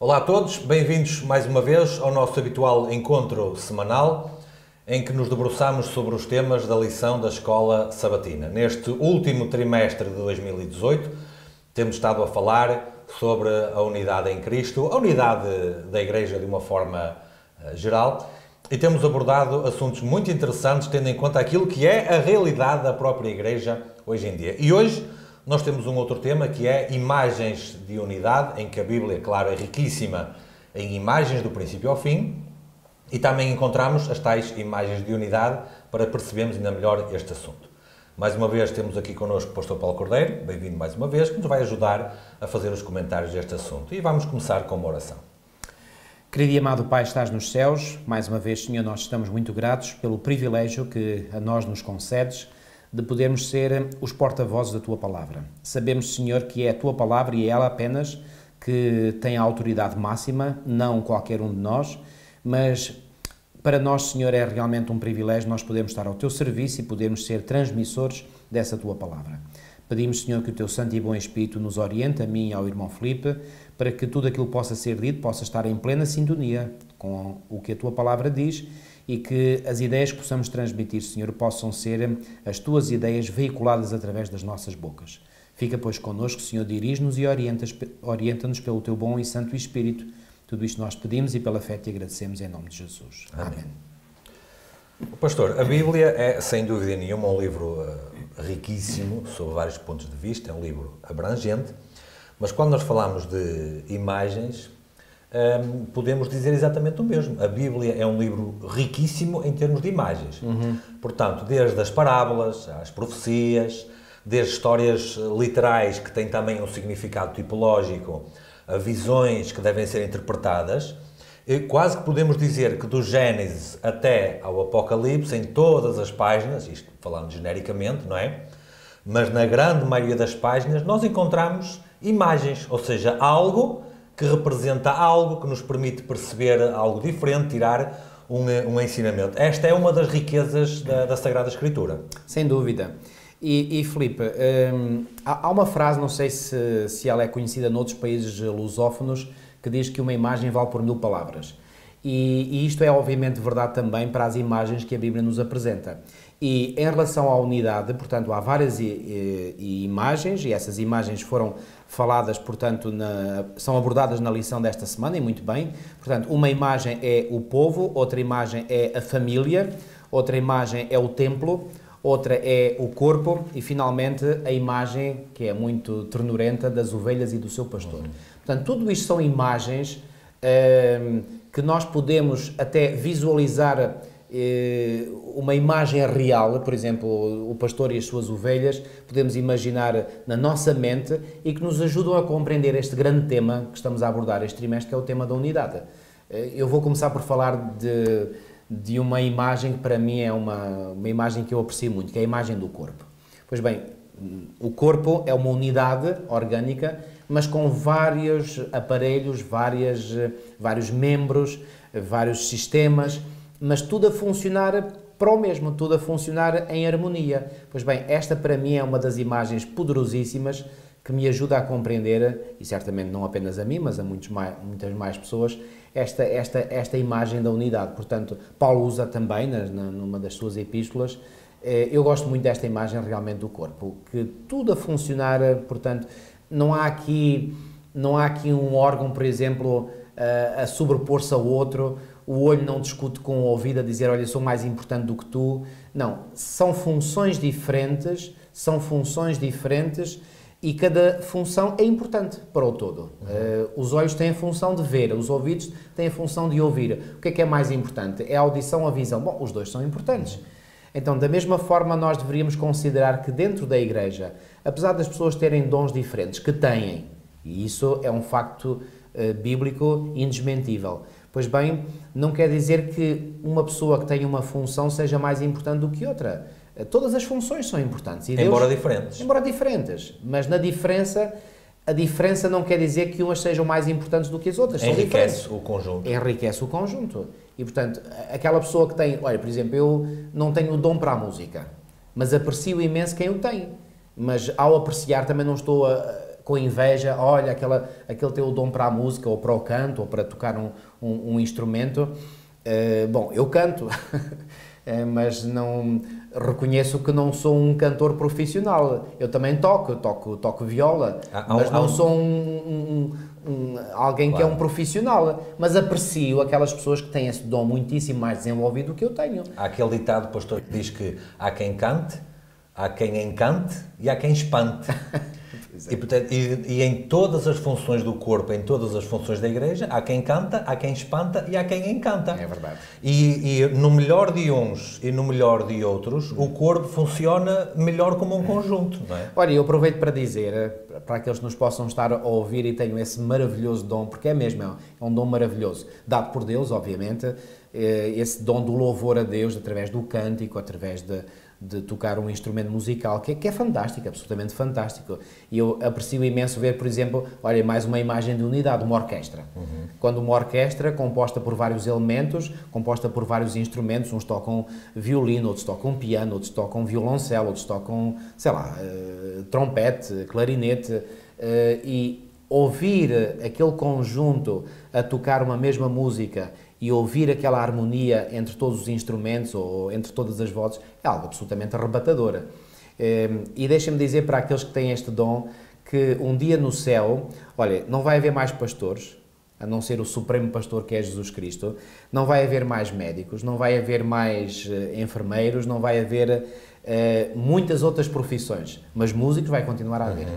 Olá a todos, bem-vindos mais uma vez ao nosso habitual encontro semanal em que nos debruçamos sobre os temas da lição da Escola Sabatina. Neste último trimestre de 2018 temos estado a falar sobre a unidade em Cristo, a unidade da Igreja de uma forma geral, e temos abordado assuntos muito interessantes tendo em conta aquilo que é a realidade da própria Igreja hoje em dia. E hoje nós temos um outro tema que é imagens de unidade, em que a Bíblia, claro, é riquíssima em imagens do princípio ao fim, e também encontramos as tais imagens de unidade para percebermos ainda melhor este assunto. Mais uma vez temos aqui connosco o Pastor Paulo Cordeiro, bem-vindo mais uma vez, que nos vai ajudar a fazer os comentários deste assunto. E vamos começar com uma oração. Querido e amado Pai, estás nos céus, mais uma vez, Senhor, nós estamos muito gratos pelo privilégio que a nós nos concedes de podermos ser os porta-vozes da Tua Palavra. Sabemos, Senhor, que é a Tua Palavra e é ela apenas que tem a autoridade máxima, não qualquer um de nós, mas para nós, Senhor, é realmente um privilégio nós podermos estar ao Teu serviço e podermos ser transmissores dessa Tua Palavra. Pedimos, Senhor, que o Teu Santo e Bom Espírito nos oriente, a mim e ao irmão Filipe, para que tudo aquilo que possa ser dito possa estar em plena sintonia com o que a Tua Palavra diz e que as ideias que possamos transmitir, Senhor, possam ser as Tuas ideias veiculadas através das nossas bocas. Fica, pois, connosco, Senhor, dirige-nos e orienta-nos pelo Teu bom e santo Espírito. Tudo isto nós pedimos e pela fé te agradecemos em nome de Jesus. Amém. Pastor, a Bíblia é, sem dúvida nenhuma, um livro riquíssimo, sob vários pontos de vista, é um livro abrangente, mas quando nós falamos de imagens, podemos dizer exatamente o mesmo. A Bíblia é um livro riquíssimo em termos de imagens. Portanto, desde as parábolas, às profecias, desde histórias literais que têm também um significado tipológico, a visões que devem ser interpretadas, e quase que podemos dizer que do Gênesis até ao Apocalipse, em todas as páginas, isto falando genericamente, não é? Mas na grande maioria das páginas nós encontramos imagens, ou seja, algo que representa algo, que nos permite perceber algo diferente, tirar um ensinamento. Esta é uma das riquezas da Sagrada Escritura. Sem dúvida. E Filipe, há uma frase, não sei se ela é conhecida noutros países lusófonos, que diz que uma imagem vale por 1000 palavras. E isto é obviamente verdade também para as imagens que a Bíblia nos apresenta. E em relação à unidade, portanto, há várias imagens, e essas imagens foram faladas, portanto, são abordadas na lição desta semana, e muito bem. Portanto, uma imagem é o povo, outra imagem é a família, outra imagem é o templo, outra é o corpo e, finalmente, a imagem, que é muito ternurenta, das ovelhas e do seu pastor. Portanto, tudo isto são imagens que nós podemos até visualizar uma imagem real, por exemplo, o pastor e as suas ovelhas, podemos imaginar na nossa mente e que nos ajudam a compreender este grande tema que estamos a abordar este trimestre, que é o tema da unidade. Eu vou começar por falar de uma imagem que para mim é uma imagem que eu aprecio muito, que é a imagem do corpo. Pois bem, o corpo é uma unidade orgânica, mas com vários aparelhos, vários membros, vários sistemas, mas tudo a funcionar para o mesmo, tudo a funcionar em harmonia. Pois bem, esta para mim é uma das imagens poderosíssimas que me ajuda a compreender, e certamente não apenas a mim, mas a muitas mais pessoas, esta imagem da unidade. Portanto, Paulo usa também, numa das suas epístolas, eu gosto muito desta imagem realmente do corpo, que tudo a funcionar, portanto, não há aqui um órgão, por exemplo, a sobrepor-se ao outro, o olho não discute com o ouvido a dizer, olha, sou mais importante do que tu. Não, são funções diferentes e cada função é importante para o todo. Os olhos têm a função de ver, os ouvidos têm a função de ouvir. O que é mais importante? É a audição ou a visão? Bom, os dois são importantes. Então, da mesma forma, nós deveríamos considerar que dentro da Igreja, apesar das pessoas terem dons diferentes, que têm, e isso é um facto bíblico indesmentível, pois bem, não quer dizer que uma pessoa que tenha uma função seja mais importante do que outra. Todas as funções são importantes. E embora diferentes. Embora diferentes. Mas a diferença não quer dizer que umas sejam mais importantes do que as outras. Enriquece o conjunto. Enriquece o conjunto. E, portanto, aquela pessoa que tem... Olha, por exemplo, eu não tenho o dom para a música, mas aprecio imenso quem o tem. Mas, ao apreciar, também não estou com inveja, olha, aquele teu dom para a música, ou para o canto, ou para tocar um instrumento. Bom, eu canto, mas não reconheço que não sou um cantor profissional. Eu também toco viola, mas não sou alguém que é um profissional. Mas aprecio aquelas pessoas que têm esse dom muitíssimo mais desenvolvido do que eu tenho. Há aquele ditado, pastor, que diz que há quem cante, há quem encante e há quem espante. E, portanto, e em todas as funções do corpo, em todas as funções da igreja, há quem canta, há quem espanta e há quem encanta. É verdade. E no melhor de uns e no melhor de outros, o corpo funciona melhor como um conjunto, não é? Olha, eu aproveito para dizer, para aqueles que nos possam estar a ouvir e tenham esse maravilhoso dom, porque é mesmo, é um dom maravilhoso, dado por Deus, obviamente, esse dom do louvor a Deus, através do cântico, através de tocar um instrumento musical, que é fantástico, absolutamente fantástico. E eu aprecio imenso ver, por exemplo, olha, mais uma imagem de unidade, uma orquestra. Quando uma orquestra, composta por vários elementos, composta por vários instrumentos, uns tocam violino, outros tocam piano, outros tocam violoncelo, outros tocam, sei lá, trompete, clarinete, e ouvir aquele conjunto a tocar uma mesma música e ouvir aquela harmonia entre todos os instrumentos ou entre todas as vozes é algo absolutamente arrebatador. E deixem-me dizer para aqueles que têm este dom que um dia no céu, olha, não vai haver mais pastores, a não ser o supremo pastor que é Jesus Cristo, não vai haver mais médicos, não vai haver mais enfermeiros, não vai haver muitas outras profissões, mas músicos vai continuar a haver.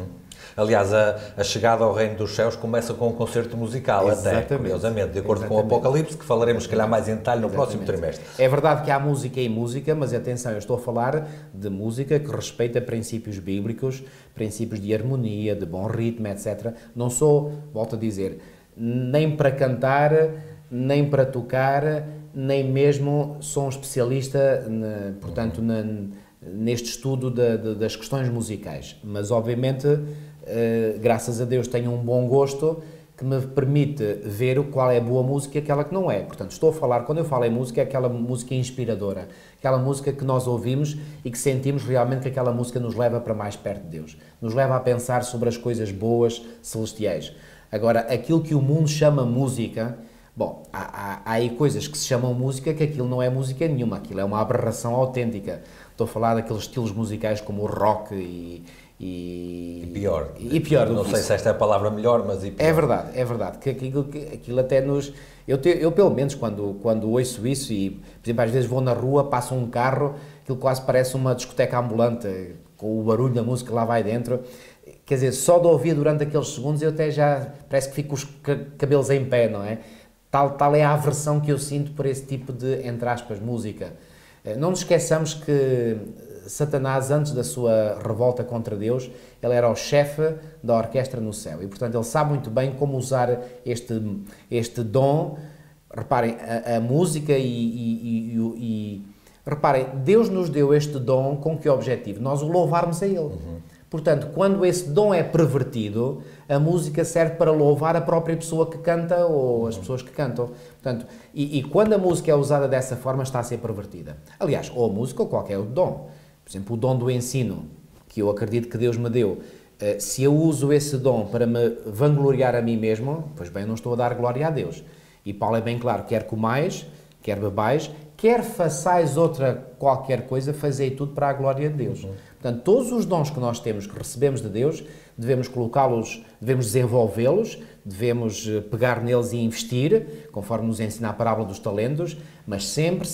Aliás, a chegada ao reino dos céus começa com um concerto musical, até, curiosamente, de acordo com o Apocalipse, que falaremos, se calhar, mais em detalhe no próximo trimestre. É verdade que há música e música, mas atenção, eu estou a falar de música que respeita princípios bíblicos, princípios de harmonia, de bom ritmo, etc. Não sou, volto a dizer, nem para cantar, nem para tocar, nem mesmo sou um especialista, portanto, neste estudo das questões musicais. Mas, obviamente, graças a Deus tenho um bom gosto que me permite ver qual é a boa música e aquela que não é. Portanto, estou a falar, quando eu falo em música, é aquela música inspiradora, aquela música que nós ouvimos e que sentimos realmente que aquela música nos leva para mais perto de Deus, nos leva a pensar sobre as coisas boas, celestiais. Agora, aquilo que o mundo chama música, bom, há aí coisas que se chamam música que aquilo não é música nenhuma, aquilo é uma aberração autêntica. Estou a falar daqueles estilos musicais como o rock e pior. E pior do que não sei se esta é a palavra melhor, mas e pior. É verdade, que aquilo até nos... Eu pelo menos, quando ouço isso e, por exemplo, às vezes vou na rua, passa um carro, aquilo quase parece uma discoteca ambulante, com o barulho da música que lá vai dentro. Quer dizer, só de ouvir durante aqueles segundos eu até já parece que fico com os cabelos em pé, não é? Tal é a aversão que eu sinto por esse tipo de, entre aspas, música. Não nos esqueçamos que Satanás, antes da sua revolta contra Deus, ele era o chefe da orquestra no céu e, portanto, ele sabe muito bem como usar este dom. Reparem, a música reparem, Deus nos deu este dom com que objetivo? Nós o louvarmos a Ele. Portanto, quando esse dom é pervertido, a música serve para louvar a própria pessoa que canta ou as pessoas que cantam. Portanto, e quando a música é usada dessa forma, está a ser pervertida. Aliás, ou a música ou qualquer outro dom. Por exemplo, o dom do ensino, que eu acredito que Deus me deu. Se eu uso esse dom para me vangloriar a mim mesmo, pois bem, não estou a dar glória a Deus. E Paulo é bem claro, quer comais, quer bebais, quer façais outra qualquer coisa, fazei tudo para a glória de Deus. Portanto, todos os dons que nós temos, que recebemos de Deus, devemos colocá-los, devemos desenvolvê-los, devemos pegar neles e investir, conforme nos ensina a parábola dos talentos, mas sempre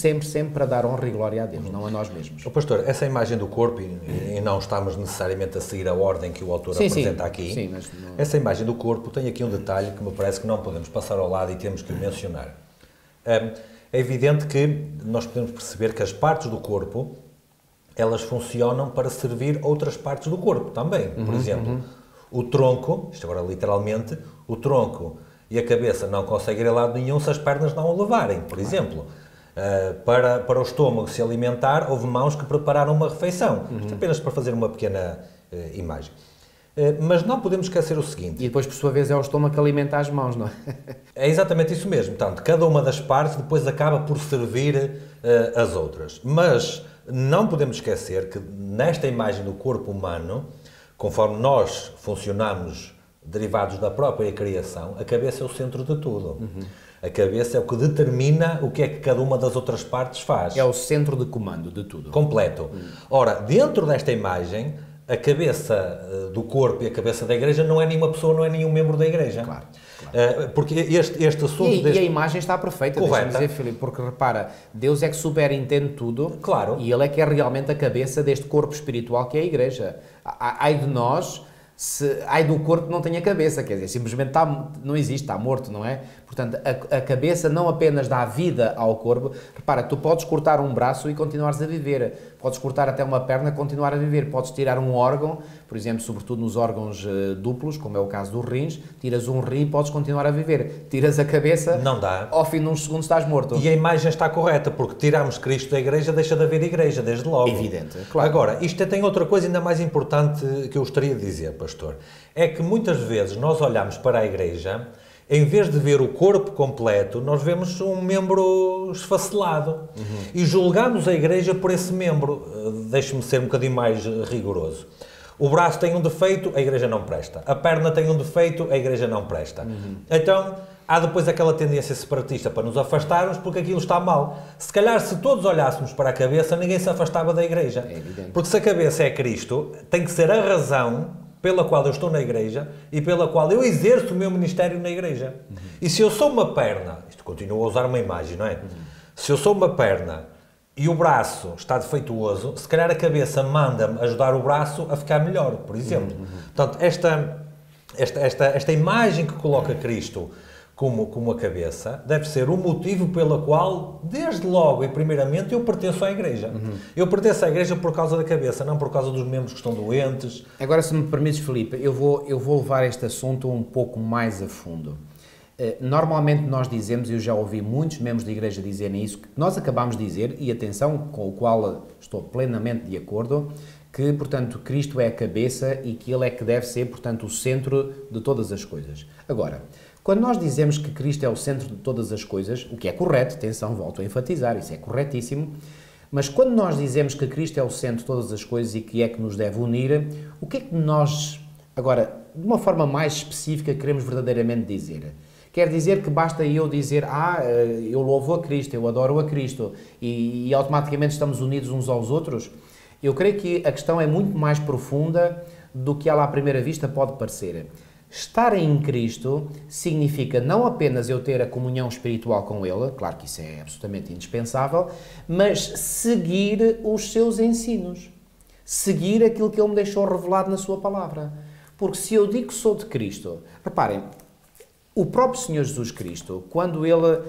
para dar honra e glória a Deus, não a nós mesmos. Pastor, essa imagem do corpo, e não estamos necessariamente a seguir a ordem que o autor apresenta aqui, mas não... essa imagem do corpo tem aqui um detalhe que me parece que não podemos passar ao lado e temos que mencionar. É evidente que nós podemos perceber que as partes do corpo, elas funcionam para servir outras partes do corpo também. Por exemplo, o tronco, isto agora literalmente, o tronco e a cabeça não conseguem ir a lado nenhum se as pernas não o levarem, por exemplo. Para o estômago se alimentar, houve mãos que prepararam uma refeição. Isto apenas para fazer uma pequena imagem. Mas não podemos esquecer o seguinte... E depois, por sua vez, é o estômago que alimenta as mãos, não é? É exatamente isso mesmo. Portanto, cada uma das partes depois acaba por servir as outras. Mas não podemos esquecer que nesta imagem do corpo humano, conforme nós funcionamos derivados da própria criação, a cabeça é o centro de tudo. A cabeça é o que determina o que é que cada uma das outras partes faz. É o centro de comando de tudo. Completo. Ora, dentro desta imagem, a cabeça do corpo e a cabeça da igreja não é nenhuma pessoa, não é nenhum membro da igreja. Claro. Porque este assunto... E a imagem está perfeita, correta. deixa-me dizer, Filipe, porque repara, Deus é que superintende tudo. Claro. E Ele é que é realmente a cabeça deste corpo espiritual que é a igreja. Ai de nós... ai do corpo que não tem a cabeça, quer dizer, simplesmente não existe, está morto, não é? Portanto, a cabeça não apenas dá vida ao corpo. Repara, tu podes cortar um braço e continuares a viver, podes cortar até uma perna e continuar a viver, podes tirar um órgão, por exemplo, sobretudo nos órgãos duplos, como é o caso dos rins, tiras um rim e podes continuar a viver, tiras a cabeça, não dá. Ao fim de uns segundos estás morto. E a imagem está correta, porque tiramos Cristo da igreja, deixa de haver igreja, desde logo. Evidente, claro. Agora, isto tem outra coisa ainda mais importante que eu gostaria de dizer, pastor, é que muitas vezes nós olhamos para a igreja, em vez de ver o corpo completo, nós vemos um membro esfacelado e julgamos a igreja por esse membro. Deixe-me ser um bocadinho mais rigoroso. O braço tem um defeito, a igreja não presta. A perna tem um defeito, a igreja não presta. Então, há depois aquela tendência separatista para nos afastarmos porque aquilo está mal. Se calhar, se todos olhássemos para a cabeça, ninguém se afastava da igreja. É evidente. Porque se a cabeça é Cristo, tem que ser a razão pela qual eu estou na igreja e pela qual eu exerço o meu ministério na igreja. E se eu sou uma perna, isto continua a usar uma imagem, não é? Se eu sou uma perna e o braço está defeituoso, se calhar a cabeça manda-me ajudar o braço a ficar melhor, por exemplo. Portanto, esta imagem que coloca Cristo como a cabeça, deve ser o motivo pelo qual, desde logo e primeiramente, eu pertenço à igreja. Eu pertenço à igreja por causa da cabeça, não por causa dos membros que estão doentes. Agora, se me permites, Filipe, eu vou levar este assunto um pouco mais a fundo. Normalmente nós dizemos, e eu já ouvi muitos membros da igreja dizerem isso, que nós acabamos de dizer, e atenção, com o qual estou plenamente de acordo, que, portanto, Cristo é a cabeça e que Ele é que deve ser, portanto, o centro de todas as coisas. Agora, quando nós dizemos que Cristo é o centro de todas as coisas, o que é correto, atenção, volto a enfatizar, isso é corretíssimo, mas quando nós dizemos que Cristo é o centro de todas as coisas e que é que nos deve unir, o que é que nós, agora, de uma forma mais específica, queremos verdadeiramente dizer? Quer dizer que basta eu dizer, eu louvo a Cristo, eu adoro a Cristo, e automaticamente estamos unidos uns aos outros? Eu creio que a questão é muito mais profunda do que ela à primeira vista pode parecer. Estar em Cristo significa não apenas eu ter a comunhão espiritual com Ele, claro que isso é absolutamente indispensável, mas seguir os seus ensinos, seguir aquilo que Ele me deixou revelado na sua palavra. Porque se eu digo que sou de Cristo, reparem, o próprio Senhor Jesus Cristo, quando Ele,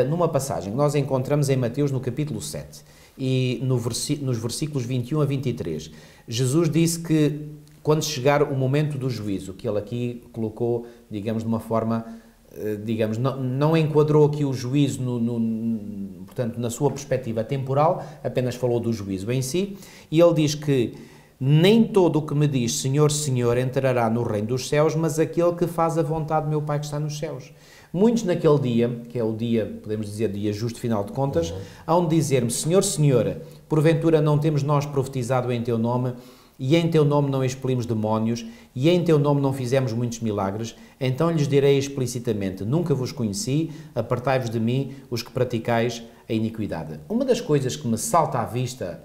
numa passagem que nós encontramos em Mateus no capítulo 7, e nos versículos 21 a 23, Jesus disse que quando chegar o momento do juízo, que ele aqui colocou, digamos, de uma forma, digamos, não enquadrou aqui o juízo, portanto, na sua perspectiva temporal, apenas falou do juízo em si, e ele diz que nem todo o que me diz Senhor, Senhor entrará no reino dos céus, mas aquele que faz a vontade do meu Pai que está nos céus. Muitos naquele dia, que é o dia, podemos dizer, dia justo final de contas, hão de dizer-me, Senhor, Senhor, porventura não temos nós profetizado em Teu nome, e em Teu nome não expelimos demónios, e em Teu nome não fizemos muitos milagres, então lhes direi explicitamente, nunca vos conheci, apartai-vos de mim, os que praticais a iniquidade. Uma das coisas que me salta à vista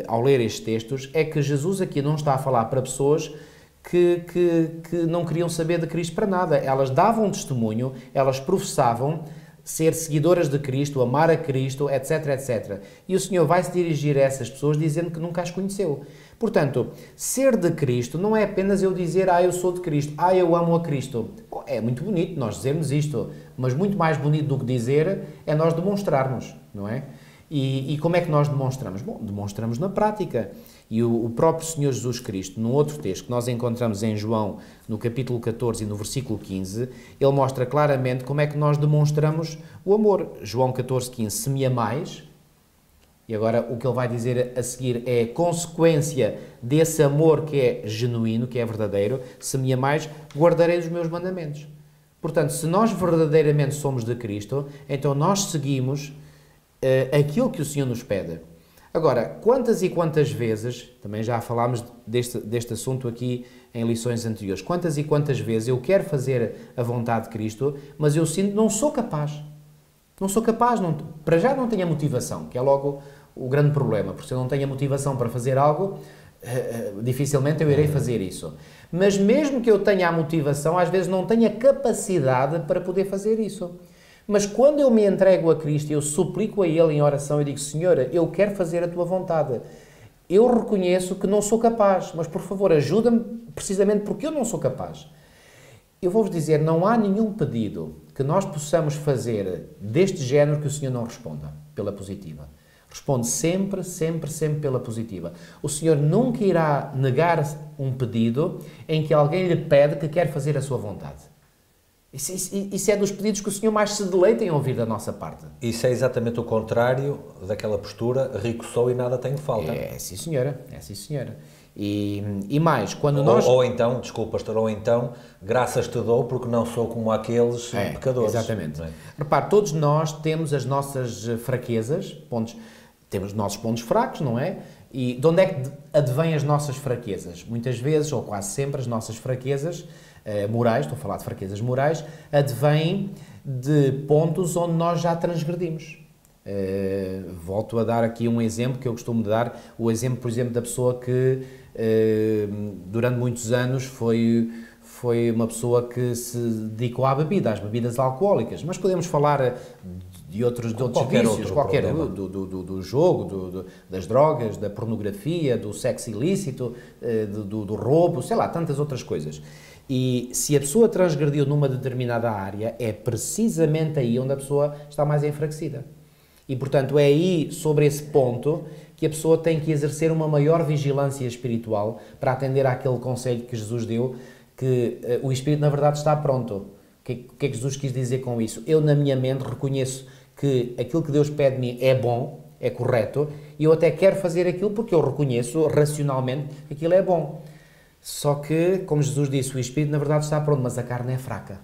ao ler estes textos é que Jesus aqui não está a falar para pessoas que não queriam saber de Cristo para nada. Elas davam testemunho, elas professavam ser seguidoras de Cristo, amar a Cristo, etc, etc. E o Senhor vai se dirigir a essas pessoas dizendo que nunca as conheceu. Portanto, ser de Cristo não é apenas eu dizer, eu sou de Cristo, eu amo a Cristo. Bom, é muito bonito nós dizermos isto, mas muito mais bonito do que dizer é nós demonstrarmos, não é? E como é que nós demonstramos? Bom, demonstramos na prática. E o próprio Senhor Jesus Cristo, num outro texto que nós encontramos em João, no capítulo 14 e no versículo 15, ele mostra claramente como é que nós demonstramos o amor. João 14, 15, se me amais, e agora o que ele vai dizer a seguir é consequência desse amor que é genuíno, que é verdadeiro, se me amais, guardarei os meus mandamentos. Portanto, se nós verdadeiramente somos de Cristo, então nós seguimos aquilo que o Senhor nos pede. Agora, quantas e quantas vezes, também já falámos deste assunto aqui em lições anteriores, quantas e quantas vezes eu quero fazer a vontade de Cristo, mas eu sinto que não sou capaz. Não sou capaz, não, para já não tenho a motivação, que é logo o grande problema, porque se eu não tenho a motivação para fazer algo, dificilmente eu irei fazer isso. Mas mesmo que eu tenha a motivação, às vezes não tenho a capacidade para poder fazer isso. Mas quando eu me entrego a Cristo, eu suplico a Ele em oração e digo, Senhor, eu quero fazer a Tua vontade. Eu reconheço que não sou capaz, mas por favor ajuda-me precisamente porque eu não sou capaz. Eu vou-vos dizer, não há nenhum pedido que nós possamos fazer deste género que o Senhor não responda pela positiva. Responde sempre, sempre, sempre pela positiva. O Senhor nunca irá negar um pedido em que alguém lhe pede que quer fazer a sua vontade. Isso é dos pedidos que o Senhor mais se deleita em ouvir da nossa parte. Isso é exatamente o contrário daquela postura, rico sou e nada tenho falta. É, sim senhora, é sim senhora. E mais, quando nós... Ou então, desculpa pastor, ou então, graças te dou porque não sou como aqueles pecadores. Exatamente. Repare, todos nós temos as nossas fraquezas, temos os nossos pontos fracos, não é? E de onde é que advêm as nossas fraquezas? Muitas vezes, ou quase sempre, as nossas fraquezas morais, estou a falar de fraquezas morais, advêm de pontos onde nós já transgredimos. Volto a dar aqui um exemplo que eu costumo dar, o exemplo, por exemplo, da pessoa que durante muitos anos foi uma pessoa que se dedicou à bebida, às bebidas alcoólicas, mas podemos falar de outros vícios, qualquer do jogo, das drogas, da pornografia, do sexo ilícito, do roubo, sei lá, tantas outras coisas. E se a pessoa transgrediu numa determinada área, é precisamente aí onde a pessoa está mais enfraquecida. E, portanto, é aí, sobre esse ponto, que a pessoa tem que exercer uma maior vigilância espiritual para atender àquele conselho que Jesus deu, que o Espírito, na verdade, está pronto. O que é que Jesus quis dizer com isso? Eu, na minha mente, reconheço que aquilo que Deus pede de mim é bom, é correto, e eu até quero fazer aquilo porque eu reconheço racionalmente que aquilo é bom. Só que, como Jesus disse, o Espírito, na verdade, está pronto, mas a carne é fraca.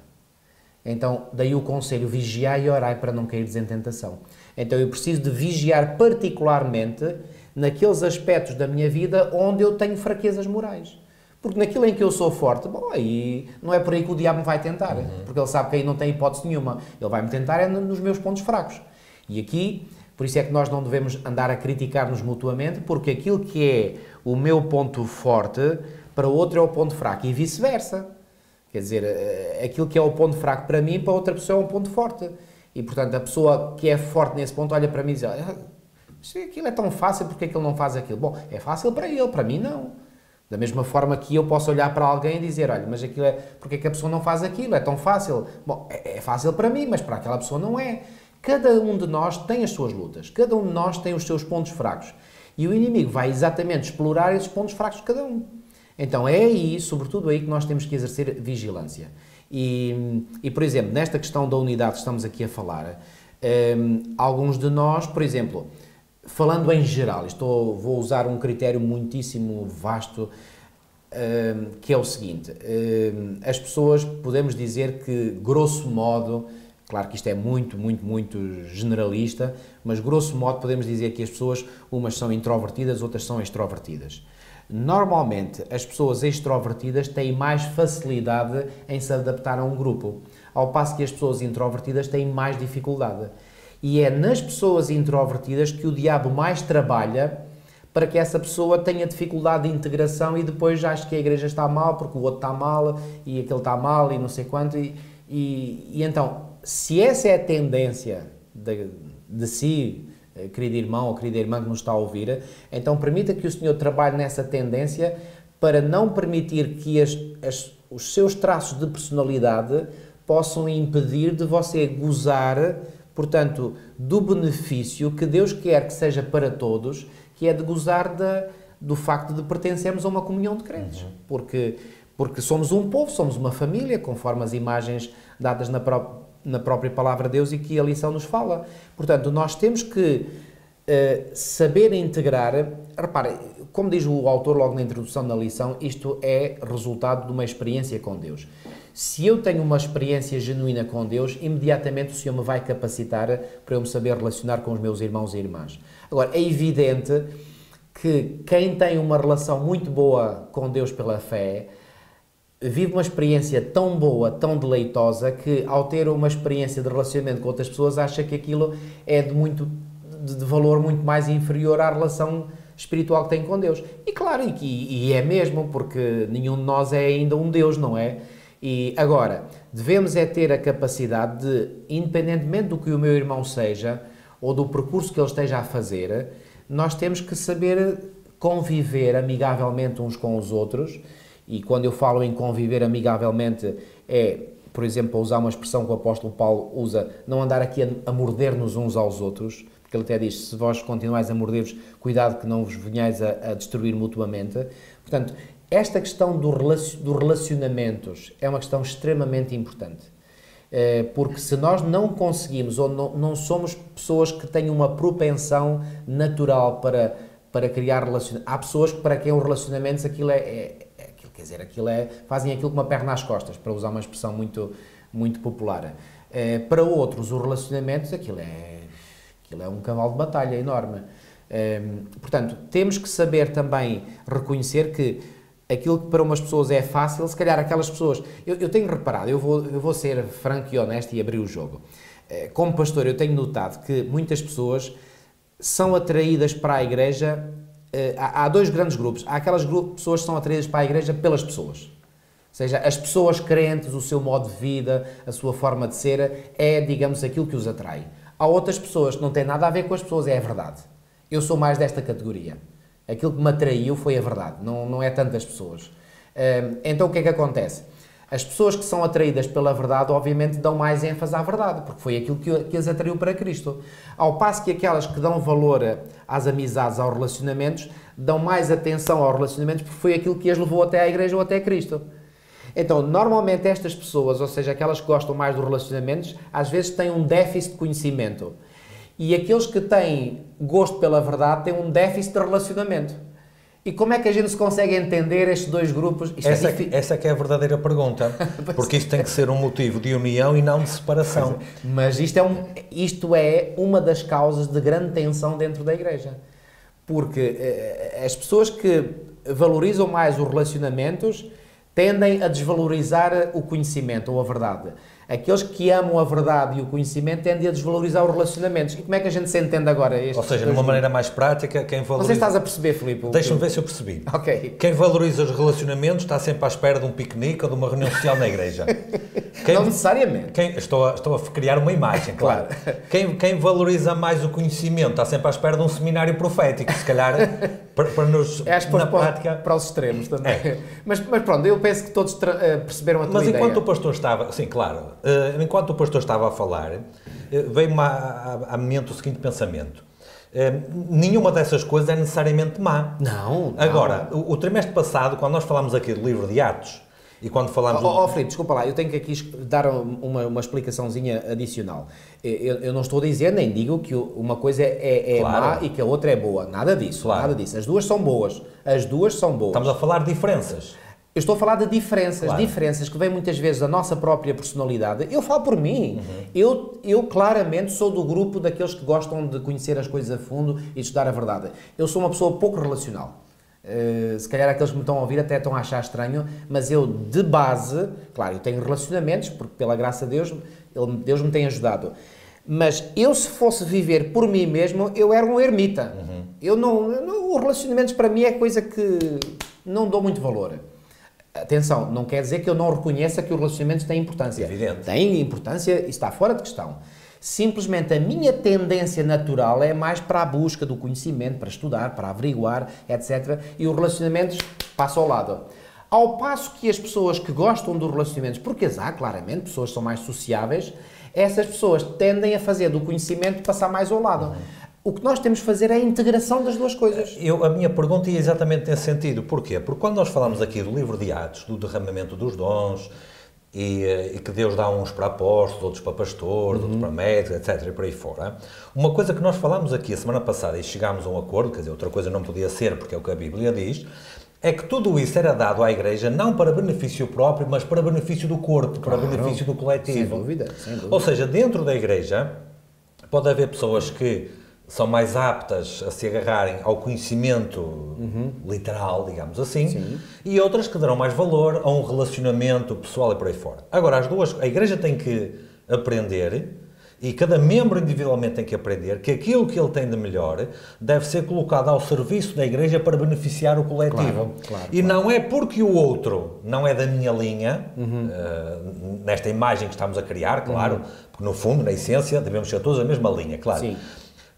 Então, daí o conselho, vigiai e orai para não cair em tentação. Então, eu preciso de vigiar particularmente naqueles aspectos da minha vida onde eu tenho fraquezas morais. Porque naquilo em que eu sou forte, bom, aí não é por aí que o diabo me vai tentar, porque ele sabe que aí não tem hipótese nenhuma. Ele vai me tentar nos meus pontos fracos. E aqui, por isso é que nós não devemos andar a criticar-nos mutuamente, porque aquilo que é o meu ponto forte, para o outro é o ponto fraco, e vice-versa. Quer dizer, aquilo que é o ponto fraco para mim, para outra pessoa é um ponto forte. E, portanto, a pessoa que é forte nesse ponto olha para mim e diz, aquilo é tão fácil, porque é que ele não faz aquilo? Bom, é fácil para ele, para mim não. Da mesma forma que eu posso olhar para alguém e dizer, olha, mas aquilo porque é que a pessoa não faz aquilo? É tão fácil. Bom, é fácil para mim, mas para aquela pessoa não é. Cada um de nós tem as suas lutas, cada um de nós tem os seus pontos fracos. E o inimigo vai exatamente explorar esses pontos fracos de cada um. Então é aí, sobretudo aí, que nós temos que exercer vigilância. E por exemplo, nesta questão da unidade que estamos aqui a falar, alguns de nós, por exemplo, falando em geral, vou usar um critério muitíssimo vasto, que é o seguinte, as pessoas, podemos dizer que, grosso modo, claro que isto é muito, muito, muito generalista, mas grosso modo podemos dizer que as pessoas, umas são introvertidas, outras são extrovertidas. Normalmente, as pessoas extrovertidas têm mais facilidade em se adaptar a um grupo, ao passo que as pessoas introvertidas têm mais dificuldade. E é nas pessoas introvertidas que o diabo mais trabalha para que essa pessoa tenha dificuldade de integração e depois acha que a igreja está mal porque o outro está mal e aquele está mal e não sei quanto. E então, se essa é a tendência de si, querido irmão ou querida irmã que nos está a ouvir, então permita que o Senhor trabalhe nessa tendência para não permitir que os seus traços de personalidade possam impedir de você gozar, portanto, do benefício que Deus quer que seja para todos, que é de gozar do facto de pertencermos a uma comunhão de crentes. Porque somos um povo, somos uma família, conforme as imagens dadas na própria palavra de Deus e que a lição nos fala. Portanto, nós temos que saber integrar. Repare, como diz o autor logo na introdução da lição, isto é resultado de uma experiência com Deus. Se eu tenho uma experiência genuína com Deus, imediatamente o Senhor me vai capacitar para eu me saber relacionar com os meus irmãos e irmãs. Agora, é evidente que quem tem uma relação muito boa com Deus pela fé, vive uma experiência tão boa, tão deleitosa, que ao ter uma experiência de relacionamento com outras pessoas, acha que aquilo é de valor muito mais inferior à relação espiritual que tem com Deus. E claro, e é mesmo, porque nenhum de nós é ainda um Deus, não é? E agora, devemos é ter a capacidade de, independentemente do que o meu irmão seja, ou do percurso que ele esteja a fazer, nós temos que saber conviver amigavelmente uns com os outros. E quando eu falo em conviver amigavelmente, por exemplo, usar uma expressão que o apóstolo Paulo usa, não andar aqui a morder-nos uns aos outros, porque ele até diz, se vós continuais a morder-vos, cuidado que não vos venhais a destruir mutuamente. Portanto, esta questão dos relacionamentos é uma questão extremamente importante, porque se nós não conseguimos, ou não somos pessoas que têm uma propensão natural para criar relacionamentos, há pessoas que para quem os relacionamentos fazem aquilo com uma perna às costas, para usar uma expressão muito popular. Para outros, os relacionamentos, aquilo é um cavalo de batalha enorme. Portanto, temos que saber também reconhecer que aquilo que para umas pessoas é fácil, se calhar aquelas pessoas... Eu tenho reparado, eu vou ser franco e honesto e abrir o jogo. Como pastor, eu tenho notado que muitas pessoas são atraídas para a igreja... Há dois grandes grupos. Há aquelas pessoas que são atraídas para a igreja pelas pessoas. Ou seja, as pessoas crentes, o seu modo de vida, a sua forma de ser, é, digamos, aquilo que os atrai. Há outras pessoas que não têm nada a ver com as pessoas, é a verdade. Eu sou mais desta categoria. Aquilo que me atraiu foi a verdade, não é tantas pessoas. Então o que é que acontece? As pessoas que são atraídas pela verdade, obviamente, dão mais ênfase à verdade, porque foi aquilo que as atraiu para Cristo. Ao passo que aquelas que dão valor às amizades, aos relacionamentos, dão mais atenção aos relacionamentos, porque foi aquilo que as levou até à igreja ou até a Cristo. Então, normalmente estas pessoas, ou seja, aquelas que gostam mais dos relacionamentos, às vezes têm um déficit de conhecimento. E aqueles que têm gosto pela verdade têm um déficit de relacionamento. E como é que a gente se consegue entender estes dois grupos? Essa é que é a verdadeira pergunta, porque isto tem que ser um motivo de união e não de separação. Mas isto é uma das causas de grande tensão dentro da igreja. Porque as pessoas que valorizam mais os relacionamentos tendem a desvalorizar o conhecimento ou a verdade. Aqueles que amam a verdade e o conhecimento tendem a desvalorizar os relacionamentos. E como é que a gente se entende agora? Ou seja, de uma maneira mais prática, quem valoriza... Não sei se estás a perceber, Filipe. Deixa-me ver se eu percebi. Ok. Quem valoriza os relacionamentos está sempre à espera de um piquenique ou de uma reunião social na igreja. Não necessariamente. Estou a criar uma imagem, claro. Quem valoriza mais o conhecimento está sempre à espera de um seminário profético, se calhar, para nos... Na prática... Para os extremos também. É. Mas pronto, eu penso que todos perceberam a tua ideia. Mas enquanto o pastor estava... Sim, claro. Enquanto o pastor estava a falar, veio-me à mente o seguinte pensamento. Nenhuma dessas coisas é necessariamente má. Não. Agora, o trimestre passado, quando nós falámos aqui do livro de Atos, e quando falámos... Filipe, desculpa lá, eu tenho que aqui dar uma explicaçãozinha adicional. Eu não estou a dizer, nem digo que uma coisa é claro. Má e que a outra é boa. Nada disso, claro. Nada disso. As duas são boas. Estamos a falar de diferenças. Eu estou a falar de diferenças que vêm muitas vezes da nossa própria personalidade. Eu falo por mim. Eu claramente sou do grupo daqueles que gostam de conhecer as coisas a fundo e de estudar a verdade. Eu sou uma pessoa pouco relacional. Se calhar aqueles que me estão a ouvir até estão a achar estranho, mas eu, de base, claro, eu tenho relacionamentos, porque pela graça de Deus, Deus me tem ajudado. Mas eu, se fosse viver por mim mesmo, eu era um ermita. Os relacionamentos para mim é coisa que não dou muito valor. Atenção, não quer dizer que eu não reconheça que os relacionamentos têm importância. Evidente. Têm importância e está fora de questão. Simplesmente a minha tendência natural é mais para a busca do conhecimento, para estudar, para averiguar, etc. E os relacionamentos passam ao lado. Ao passo que as pessoas que gostam dos relacionamentos, porque as há, claramente, pessoas que são mais sociáveis, essas pessoas tendem a fazer do conhecimento passar mais ao lado. O que nós temos de fazer é a integração das duas coisas. A minha pergunta ia exatamente nesse sentido. Porquê? Porque quando nós falamos aqui do livro de Atos, do derramamento dos dons, e que Deus dá uns para apóstolos, outros para pastores, outros para médicos, etc. e por aí fora, uma coisa que nós falámos aqui a semana passada e chegámos a um acordo, quer dizer, outra coisa não podia ser, porque é o que a Bíblia diz, é que tudo isso era dado à Igreja não para benefício próprio, mas para benefício do corpo, para benefício do coletivo. Sem dúvida, sem dúvida. Ou seja, dentro da Igreja pode haver pessoas que são mais aptas a se agarrarem ao conhecimento literal, digamos assim, Sim. e outras que darão mais valor a um relacionamento pessoal e por aí fora. Agora, a Igreja tem que aprender, e cada membro individualmente tem que aprender, que aquilo que ele tem de melhor deve ser colocado ao serviço da Igreja para beneficiar o coletivo. Claro, e não é porque o outro não é da minha linha, nesta imagem que estamos a criar, claro, porque no fundo, na essência, devemos ser todos a mesma linha, claro. Sim.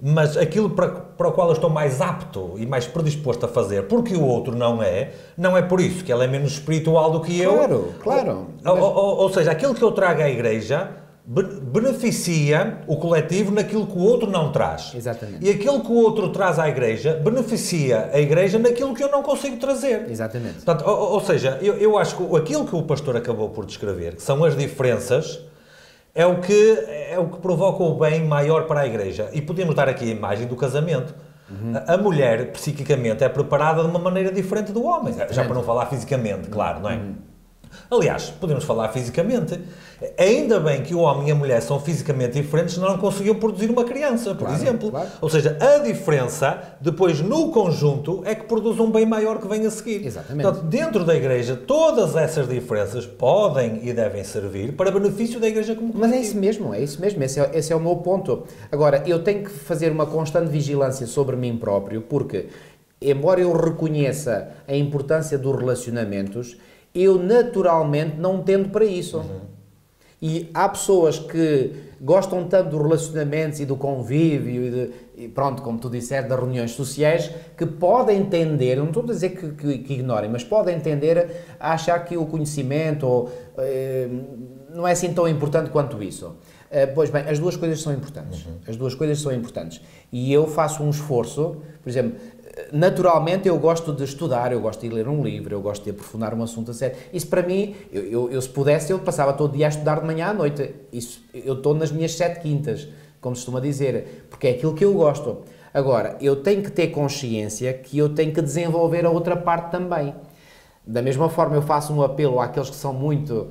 Mas aquilo para o qual eu estou mais apto e mais predisposto a fazer, porque o outro não é por isso que ele é menos espiritual do que eu. Claro. Ou seja, aquilo que eu trago à Igreja beneficia o coletivo naquilo que o outro não traz. Exatamente. E aquilo que o outro traz à Igreja beneficia a Igreja naquilo que eu não consigo trazer. Exatamente. Portanto, ou seja, eu acho que aquilo que o pastor acabou por descrever, que são as diferenças, é o que provoca o bem maior para a Igreja. E podemos dar aqui a imagem do casamento. A mulher, psiquicamente, é preparada de uma maneira diferente do homem. Exatamente. Já para não falar fisicamente, claro, não é? Aliás, podemos falar fisicamente. Ainda bem que o homem e a mulher são fisicamente diferentes, senão não conseguiam produzir uma criança, por exemplo. Claro. Ou seja, a diferença, depois no conjunto, é que produz um bem maior que vem a seguir. Exatamente. Portanto, dentro da Igreja, todas essas diferenças podem e devem servir para benefício da Igreja como coletivo. Mas é isso mesmo. Esse é o meu ponto. Agora, eu tenho que fazer uma constante vigilância sobre mim próprio, porque, embora eu reconheça a importância dos relacionamentos, eu naturalmente não tendo para isso. E há pessoas que gostam tanto dos relacionamentos e do convívio e pronto, como tu disseste, das reuniões sociais, que podem tender, não estou a dizer que ignorem, mas podem tender a achar que o conhecimento não é assim tão importante quanto isso. Pois bem, as duas coisas são importantes. As duas coisas são importantes. E eu faço um esforço, por exemplo, naturalmente eu gosto de estudar, eu gosto de ler um livro, eu gosto de aprofundar um assunto a sério. Isso para mim, eu se pudesse, eu passava todo dia a estudar de manhã à noite. Isso, eu estou nas minhas 7 quintas, como se costuma dizer, porque é aquilo que eu gosto. Agora, eu tenho que ter consciência que eu tenho que desenvolver a outra parte também. Da mesma forma, eu faço um apelo àqueles que são muito,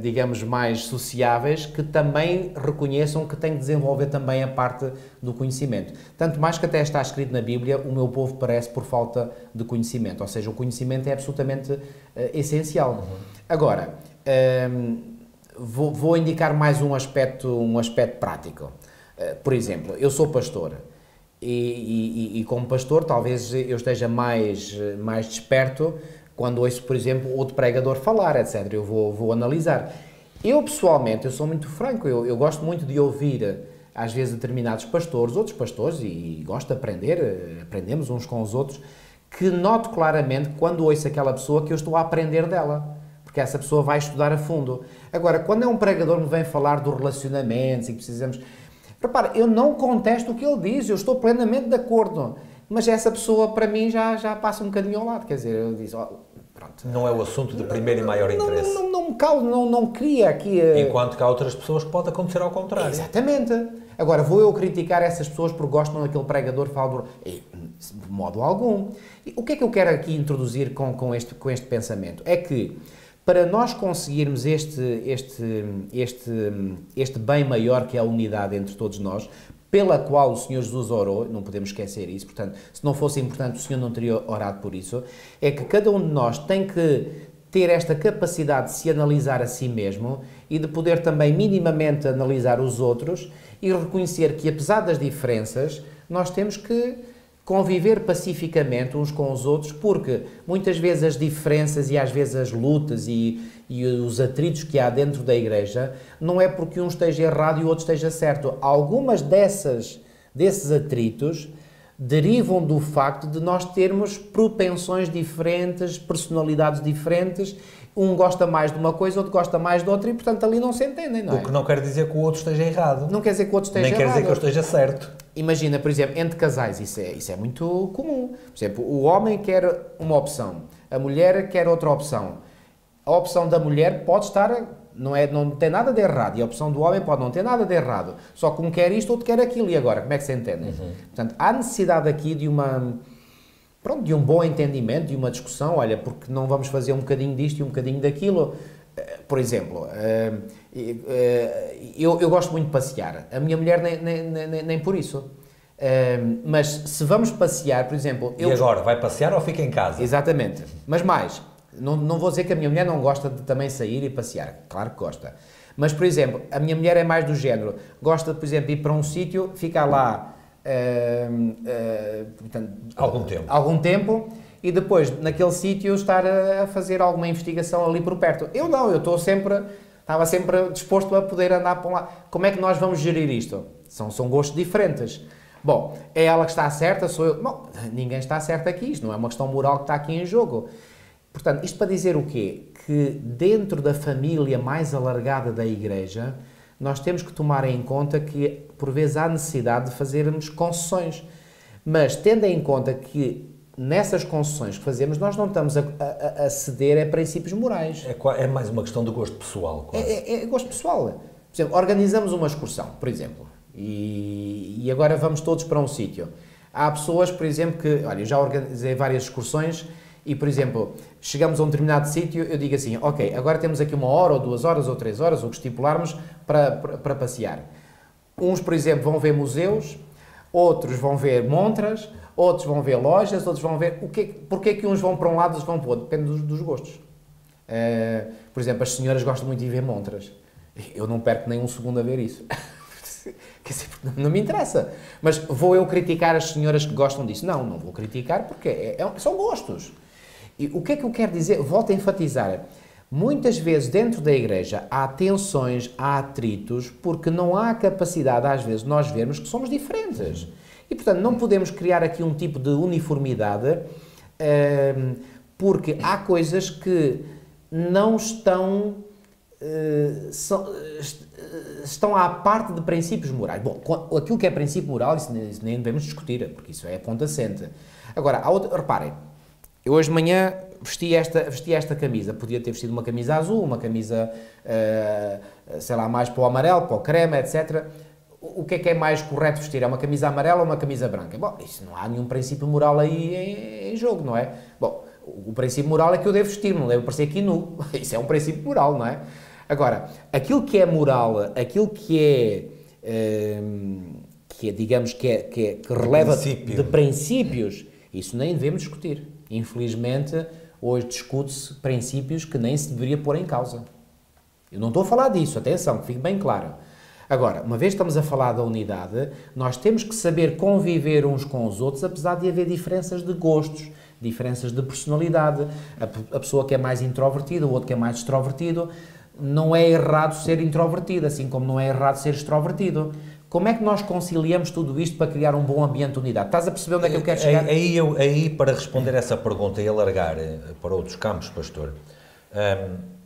digamos, mais sociáveis, que também reconheçam que têm que desenvolver também a parte do conhecimento. Tanto mais que até está escrito na Bíblia, o meu povo perece por falta de conhecimento. Ou seja, o conhecimento é absolutamente essencial. Agora, vou indicar mais um aspecto prático. Por exemplo, eu sou pastor. E como pastor, talvez eu esteja mais desperto quando ouço, por exemplo, outro pregador falar, etc. Eu vou analisar. Eu, pessoalmente, eu sou muito franco, eu gosto muito de ouvir, às vezes, determinados pastores, outros pastores, e gosto de aprender, aprendemos uns com os outros, que noto claramente, quando ouço aquela pessoa, que eu estou a aprender dela, porque essa pessoa vai estudar a fundo. Agora, quando é um pregador que me vem falar dos relacionamentos e que precisamos... Repara, eu não contesto o que ele diz, eu estou plenamente de acordo, mas essa pessoa, para mim, já passa um bocadinho ao lado, quer dizer, eu disse, pronto. Não é o assunto de primeiro e maior interesse. Não me causa, não cria aqui... Enquanto que há outras pessoas que pode acontecer ao contrário. Exatamente. Agora, vou eu criticar essas pessoas porque gostam daquele pregador que fala de modo algum. E o que é que eu quero aqui introduzir com este pensamento? É que, para nós conseguirmos este bem maior que é a unidade entre todos nós, pela qual o Senhor Jesus orou, não podemos esquecer isso, portanto, se não fosse importante o Senhor não teria orado por isso, é que cada um de nós tem que ter esta capacidade de se analisar a si mesmo e de poder também minimamente analisar os outros e reconhecer que, apesar das diferenças, nós temos que conviver pacificamente uns com os outros, porque muitas vezes as diferenças e às vezes as lutas e os atritos que há dentro da Igreja não é porque um esteja errado e o outro esteja certo. Algumas desses atritos derivam do facto de nós termos propensões diferentes, personalidades diferentes. Um gosta mais de uma coisa, outro gosta mais de outra e, portanto, ali não se entendem, não é? O que não quer dizer que o outro esteja errado. Não quer dizer que o outro esteja errado. Nem quer dizer que eu esteja certo. Imagina, por exemplo, entre casais, isso é muito comum. Por exemplo, o homem quer uma opção, a mulher quer outra opção. A opção da mulher pode estar, não tem nada de errado, e a opção do homem pode não ter nada de errado. Só que um quer isto, outro quer aquilo, e agora, como é que se entende? Portanto, há necessidade aqui de pronto, de um bom entendimento, de uma discussão, olha, porque não vamos fazer um bocadinho disto e um bocadinho daquilo. Por exemplo, eu gosto muito de passear, a minha mulher nem por isso. Mas se vamos passear, por exemplo... E agora, vai passear ou fica em casa? Exatamente. Mas mais, não vou dizer que a minha mulher não gosta de também sair e passear. Claro que gosta. Mas, por exemplo, a minha mulher é mais do género. Gosta de, por exemplo, ir para um sítio, ficar lá... portanto, algum tempo e depois, naquele sítio, estar a fazer alguma investigação ali por perto. Eu não, eu estava sempre disposto a poder andar para lá. Como é que nós vamos gerir isto? São gostos diferentes. Bom, é ela que está certa, sou eu. Bom, ninguém está certo aqui, isto não é uma questão moral que está aqui em jogo. Portanto, isto para dizer o quê? Que dentro da família mais alargada da Igreja, nós temos que tomar em conta que, por vezes, há necessidade de fazermos concessões. Mas, tendo em conta que nessas concessões que fazemos, nós não estamos a ceder a princípios morais. É mais uma questão do gosto pessoal, quase. É gosto pessoal. Por exemplo, organizamos uma excursão, por exemplo, e agora vamos todos para um sítio. Há pessoas, por exemplo, que... Olha, eu já organizei várias excursões e, por exemplo, chegamos a um determinado sítio, eu digo assim, ok, agora temos aqui 1 hora, ou 2 horas, ou 3 horas, o que estipularmos para passear. Uns, por exemplo, vão ver museus, outros vão ver montras, outros vão ver lojas, outros vão ver... Porquê que uns vão para um lado e outros vão para o outro? Depende dos gostos. Por exemplo, as senhoras gostam muito de ver montras. Eu não perco nem um segundo a ver isso. Quer dizer, não me interessa. Mas vou eu criticar as senhoras que gostam disso? Não vou criticar porque são gostos. E o que é que eu quero dizer? Volto a enfatizar. Muitas vezes dentro da Igreja há tensões, há atritos, porque não há capacidade às vezes de nós vermos que somos diferentes. E portanto não podemos criar aqui um tipo de uniformidade porque há coisas que não estão... estão à parte de princípios morais. Bom, aquilo que é princípio moral, isso nem devemos discutir, porque isso é ponto assente. Agora, reparem, eu hoje de manhã vesti esta camisa, podia ter vestido uma camisa azul, uma camisa, sei lá, mais para o amarelo, para o creme, etc. O que é mais correto vestir? É uma camisa amarela ou uma camisa branca? Bom, isso não há nenhum princípio moral aí em jogo, não é? Bom, o princípio moral é que eu devo vestir, não devo parecer aqui nu. Isso é um princípio moral, não é? Agora, aquilo que é moral, aquilo que digamos, que releva de princípios, isso nem devemos discutir. Infelizmente, hoje discute-se princípios que nem se deveria pôr em causa. Eu não estou a falar disso, atenção, que fique bem claro. Agora, uma vez que estamos a falar da unidade, nós temos que saber conviver uns com os outros, apesar de haver diferenças de gostos, diferenças de personalidade. A pessoa que é mais introvertida, o outro que é mais extrovertido, não é errado ser introvertido, assim como não é errado ser extrovertido. Como é que nós conciliamos tudo isto para criar um bom ambiente de unidade? Estás a perceber onde é que eu quero chegar? Aí, para responder essa pergunta e alargar para outros campos, pastor,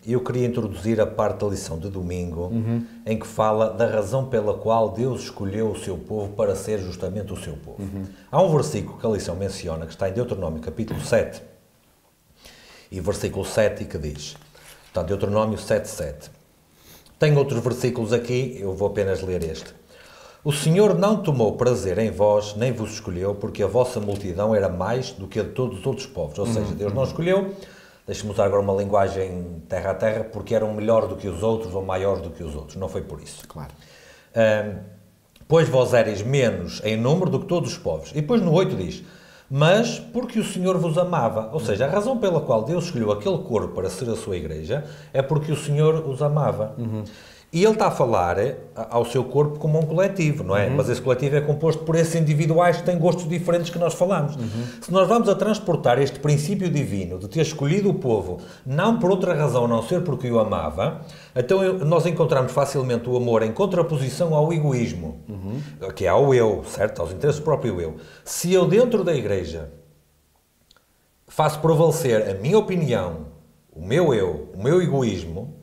eu queria introduzir a parte da lição de domingo, em que fala da razão pela qual Deus escolheu o seu povo para ser justamente o seu povo. Há um versículo que a lição menciona, que está em Deuteronômio, capítulo 7, e versículo 7, que diz, portanto, Deuteronômio 7:7. Tenho outros versículos aqui, eu vou apenas ler este. O Senhor não tomou prazer em vós, nem vos escolheu, porque a vossa multidão era mais do que a de todos os outros povos. Ou seja, Deus não escolheu, deixe-me usar agora uma linguagem terra a terra, porque eram melhor do que os outros ou maiores do que os outros. Não foi por isso. Claro. Pois vós éreis menos em número do que todos os povos. E depois no 8 diz, mas porque o Senhor vos amava. Ou seja, a razão pela qual Deus escolheu aquele corpo para ser a sua igreja é porque o Senhor os amava. E ele está a falar ao seu corpo como um coletivo, não é? Mas esse coletivo é composto por esses individuais que têm gostos diferentes que nós falamos. Se nós vamos a transportar este princípio divino de ter escolhido o povo, não por outra razão, a não ser porque o amava, então nós encontramos facilmente o amor em contraposição ao egoísmo, que é ao eu, certo? Aos interesses do próprio eu. Se eu dentro da igreja faço prevalecer a minha opinião, o meu eu, o meu egoísmo,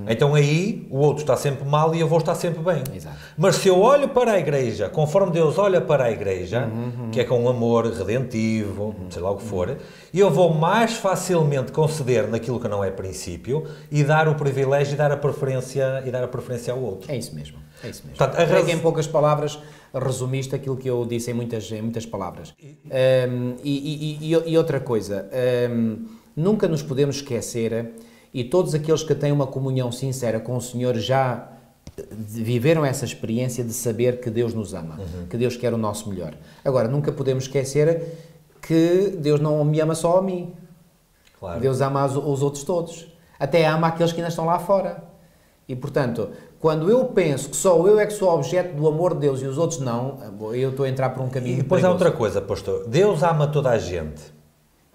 então aí o outro está sempre mal e eu vou estar sempre bem. Exato. Mas se eu olho para a igreja, conforme Deus olha para a igreja, que é com um amor redentivo, sei lá o que for, eu vou mais facilmente conceder naquilo que não é princípio e dar o privilégio e dar a preferência ao outro. É isso mesmo. É isso mesmo. Portanto, Creio que em poucas palavras resumiste aquilo que eu disse em muitas palavras. E outra coisa, nunca nos podemos esquecer, e todos aqueles que têm uma comunhão sincera com o Senhor já viveram essa experiência de saber que Deus nos ama, que Deus quer o nosso melhor. Agora, nunca podemos esquecer que Deus não me ama só a mim. Claro. Deus ama os outros todos. Até ama aqueles que ainda estão lá fora. E, portanto, quando eu penso que só eu é que sou objeto do amor de Deus e os outros não, eu estou a entrar por um caminho E depois perigoso. há outra coisa, pastor. Deus ama toda a gente.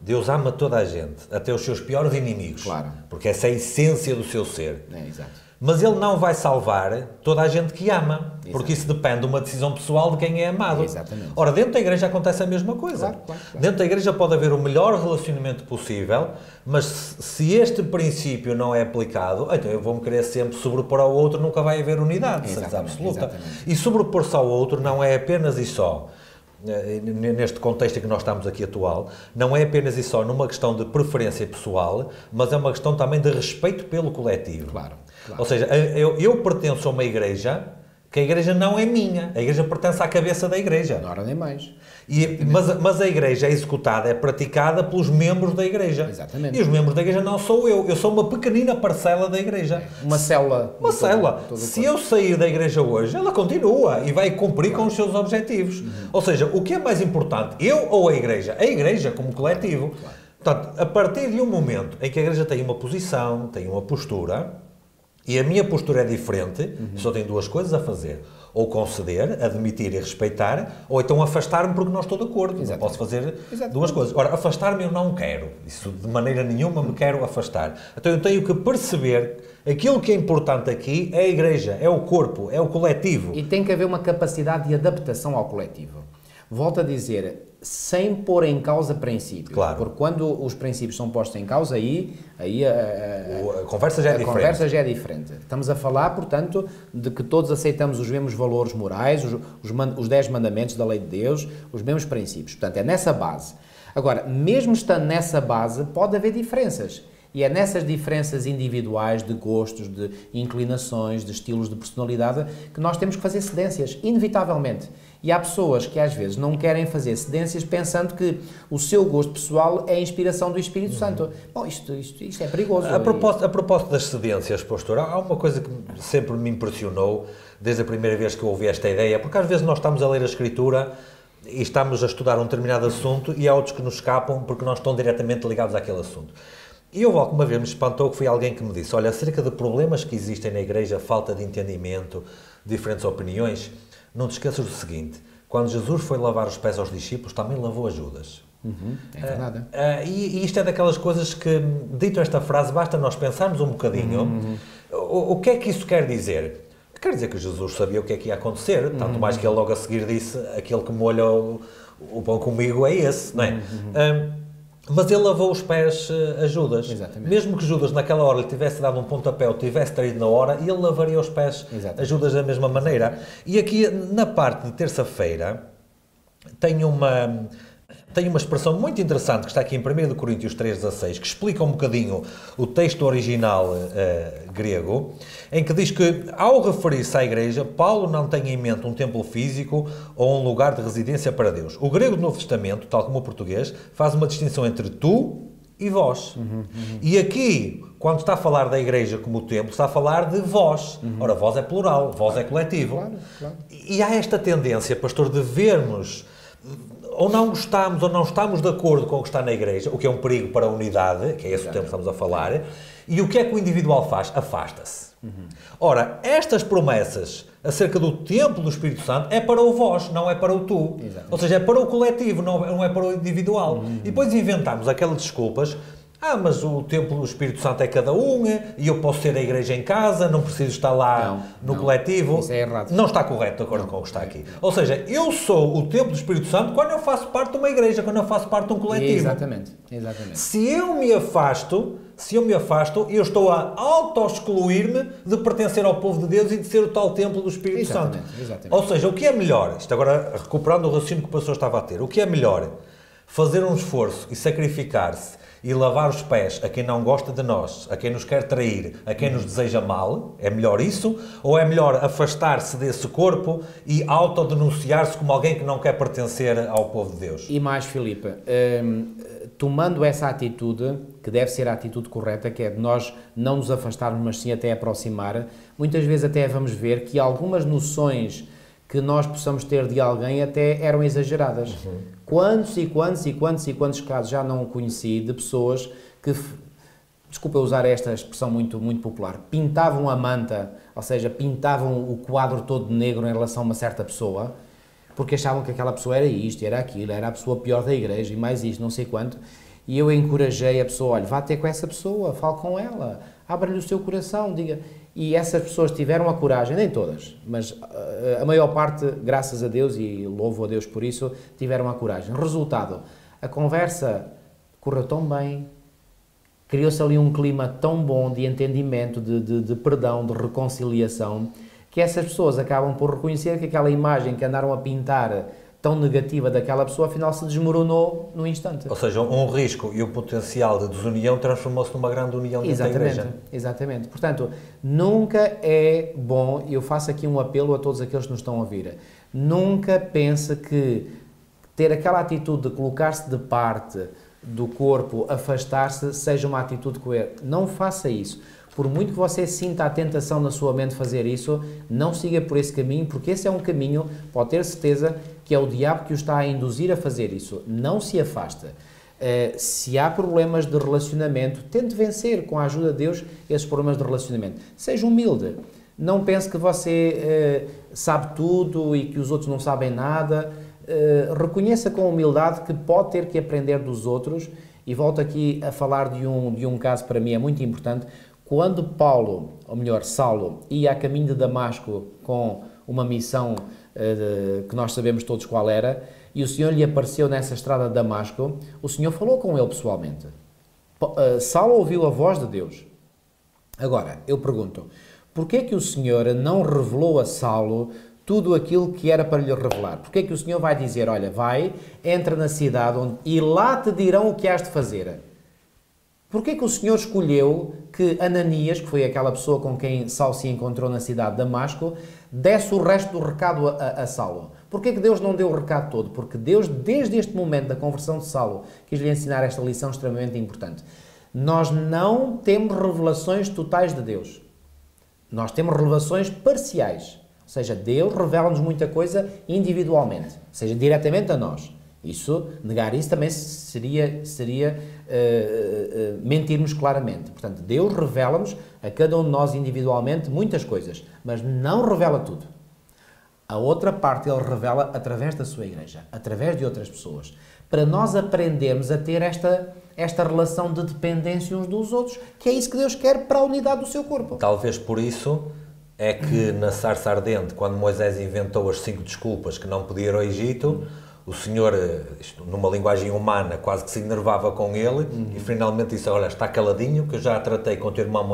Deus ama toda a gente, até os seus piores inimigos. Claro. Porque essa é a essência do seu ser. É, exato. Mas Ele não vai salvar toda a gente que ama, porque isso depende de uma decisão pessoal de quem é amado. Exatamente. Ora, dentro da igreja acontece a mesma coisa. Claro. Dentro da igreja pode haver o melhor relacionamento possível, mas se este princípio não é aplicado, então eu vou-me querer sempre sobrepor ao outro, nunca vai haver unidade, certeza absoluta. Exatamente. E sobrepor-se ao outro não é apenas e só, neste contexto em que nós estamos aqui atual, não é apenas e só numa questão de preferência pessoal, mas é uma questão também de respeito pelo coletivo. Claro. Ou seja, eu pertenço a uma igreja que a igreja não é minha, a igreja pertence à cabeça da igreja. Não hora nem mais. Mas a igreja é executada, é praticada pelos membros da igreja. Exatamente. E os membros da igreja não sou eu sou uma pequenina parcela da igreja. Uma célula. Uma célula. Todo Se eu sair da igreja hoje, ela continua e vai cumprir com os seus objetivos. Ou seja, o que é mais importante, eu ou a igreja? A igreja como coletivo. Portanto, a partir de um momento em que a igreja tem uma posição, tem uma postura, e a minha postura é diferente, só tenho duas coisas a fazer. Ou conceder, admitir e respeitar, ou então afastar-me porque não estou de acordo. Não posso fazer duas coisas. Ora, afastar-me eu não quero. Isso de maneira nenhuma me quero afastar. Então eu tenho que perceber aquilo que é importante aqui é a igreja, é o corpo, é o coletivo. E tem que haver uma capacidade de adaptação ao coletivo. Volto a dizer, sem pôr em causa princípios. Claro. Porque quando os princípios são postos em causa, aí a conversa já é diferente. Conversa já é diferente. Estamos a falar, portanto, de que todos aceitamos os mesmos valores morais, os 10 mandamentos da lei de Deus, os mesmos princípios. Portanto, é nessa base. Agora, mesmo estando nessa base, pode haver diferenças. E é nessas diferenças individuais, de gostos, de inclinações, de estilos de personalidade, que nós temos que fazer cedências, inevitavelmente. E há pessoas que às vezes não querem fazer cedências pensando que o seu gosto pessoal é a inspiração do Espírito Santo. Bom, isto é perigoso. A propósito das cedências, pastor, há uma coisa que sempre me impressionou desde a primeira vez que eu ouvi esta ideia, porque às vezes nós estamos a ler a Escritura e estamos a estudar um determinado assunto e há outros que nos escapam porque não estão diretamente ligados àquele assunto. E eu, alguma vez, me espantou que foi alguém que me disse, olha, acerca de problemas que existem na igreja, falta de entendimento, diferentes opiniões, não te esqueças do seguinte, quando Jesus foi lavar os pés aos discípulos, também lavou a Judas. É verdade. E isto é daquelas coisas que, dito esta frase, basta nós pensarmos um bocadinho, o que é que isso quer dizer? Quer dizer que Jesus sabia o que é que ia acontecer, tanto mais que ele logo a seguir disse, aquele que molha o pão comigo é esse, não é? Mas ele lavou os pés a Judas. Exatamente. Mesmo que Judas naquela hora lhe tivesse dado um pontapé ou tivesse traído na hora, ele lavaria os pés a Judas da mesma maneira. E aqui, na parte de terça-feira, tem uma expressão muito interessante que está aqui em 1 Coríntios 3,16, que explica um bocadinho o texto original grego, em que diz que, ao referir-se à igreja, Paulo não tem em mente um templo físico ou um lugar de residência para Deus. O grego do Novo Testamento, tal como o português, faz uma distinção entre tu e vós. E aqui, quando está a falar da igreja como templo, está a falar de vós. Ora, vós é plural, vós é coletivo. Claro. E há esta tendência, pastor, de vermos ou não gostamos ou não estamos de acordo com o que está na igreja, o que é um perigo para a unidade, que é esse o tempo que estamos a falar, e o que é que o individual faz? Afasta-se. Ora, estas promessas acerca do templo do Espírito Santo é para o vós, não é para o tu. Exatamente. Ou seja, é para o coletivo, não é para o individual. E depois inventamos aquelas desculpas. Mas o templo do Espírito Santo é cada um, e eu posso ter a igreja em casa, não preciso estar lá no coletivo. Isso é errado. Não está correto, de acordo com o que está aqui. Ou seja, eu sou o templo do Espírito Santo quando eu faço parte de uma igreja, quando eu faço parte de um coletivo. Exatamente. Se eu me afasto, eu estou a auto-excluir-me de pertencer ao povo de Deus e de ser o tal templo do Espírito Santo. Exatamente. Ou seja, o que é melhor, isto agora recuperando o raciocínio que o pastor estava a ter, o que é melhor? fazer um esforço e sacrificar-se e lavar os pés a quem não gosta de nós, a quem nos quer trair, a quem nos deseja mal, é melhor isso? Ou é melhor afastar-se desse corpo e autodenunciar-se como alguém que não quer pertencer ao povo de Deus? E mais, Filipe, tomando essa atitude, que deve ser a atitude correta, que é de nós não nos afastarmos, mas sim até aproximar, muitas vezes até vamos ver que algumas noções que nós possamos ter de alguém até eram exageradas. Quantos casos já não conheci de pessoas que, desculpa eu usar esta expressão muito popular, pintavam a manta, ou seja, pintavam o quadro todo de negro em relação a uma certa pessoa, porque achavam que aquela pessoa era isto, era aquilo, era a pessoa pior da igreja e mais isto, não sei quanto, e eu encorajei a pessoa, olha, vá ter com essa pessoa, fale com ela, abra-lhe o seu coração, diga... E essas pessoas tiveram a coragem, nem todas, mas a maior parte, graças a Deus, e louvo a Deus por isso, tiveram a coragem. Resultado, a conversa correu tão bem, criou-se ali um clima tão bom de entendimento, de perdão, de reconciliação, que essas pessoas acabam por reconhecer que aquela imagem que andaram a pintar tão negativa daquela pessoa, afinal se desmoronou num instante. Ou seja, um risco e um potencial de desunião transformou-se numa grande união dentro da igreja. Exatamente. Portanto, nunca é bom, e eu faço aqui um apelo a todos aqueles que nos estão a ouvir, nunca pense que ter aquela atitude de colocar-se de parte do corpo, afastar-se, seja uma atitude coerente. Não faça isso. Por muito que você sinta a tentação na sua mente de fazer isso, não siga por esse caminho, porque esse é um caminho, pode ter certeza, que é o diabo que o está a induzir a fazer isso. Não se afaste. Se há problemas de relacionamento, tente vencer, com a ajuda de Deus, esses problemas de relacionamento. Seja humilde. Não pense que você sabe tudo e que os outros não sabem nada. Reconheça com humildade que pode ter que aprender dos outros. E volto aqui a falar de um caso, para mim é muito importante. Quando Paulo, ou melhor, Saulo, ia a caminho de Damasco com uma missão que nós sabemos todos qual era, e o Senhor lhe apareceu nessa estrada de Damasco, o Senhor falou com ele pessoalmente. Saulo ouviu a voz de Deus. Agora, eu pergunto, porquê é que o Senhor não revelou a Saulo tudo aquilo que era para lhe revelar? Porquê é que o Senhor vai dizer, olha, vai, entra na cidade e lá te dirão o que has de fazer? Porquê que o Senhor escolheu que Ananias, que foi aquela pessoa com quem Saulo se encontrou na cidade de Damasco, desse o resto do recado a Saulo? Porquê que Deus não deu o recado todo? Porque Deus, desde este momento da conversão de Saulo, quis lhe ensinar esta lição extremamente importante. Nós não temos revelações totais de Deus. Nós temos revelações parciais. Ou seja, Deus revela-nos muita coisa individualmente, ou seja, diretamente a nós. Negar isso também seria mentirmos claramente. Portanto, Deus revela-nos a cada um de nós individualmente muitas coisas, mas não revela tudo. A outra parte Ele revela através da sua igreja, através de outras pessoas, para nós aprendermos a ter esta relação de dependência uns dos outros, que é isso que Deus quer para a unidade do seu corpo. Talvez por isso é que na sarça ardente, quando Moisés inventou as 5 desculpas que não podia ir ao Egito, o Senhor, numa linguagem humana, quase que se enervava com ele e finalmente disse, olha, está caladinho, que eu já tratei com o teu irmão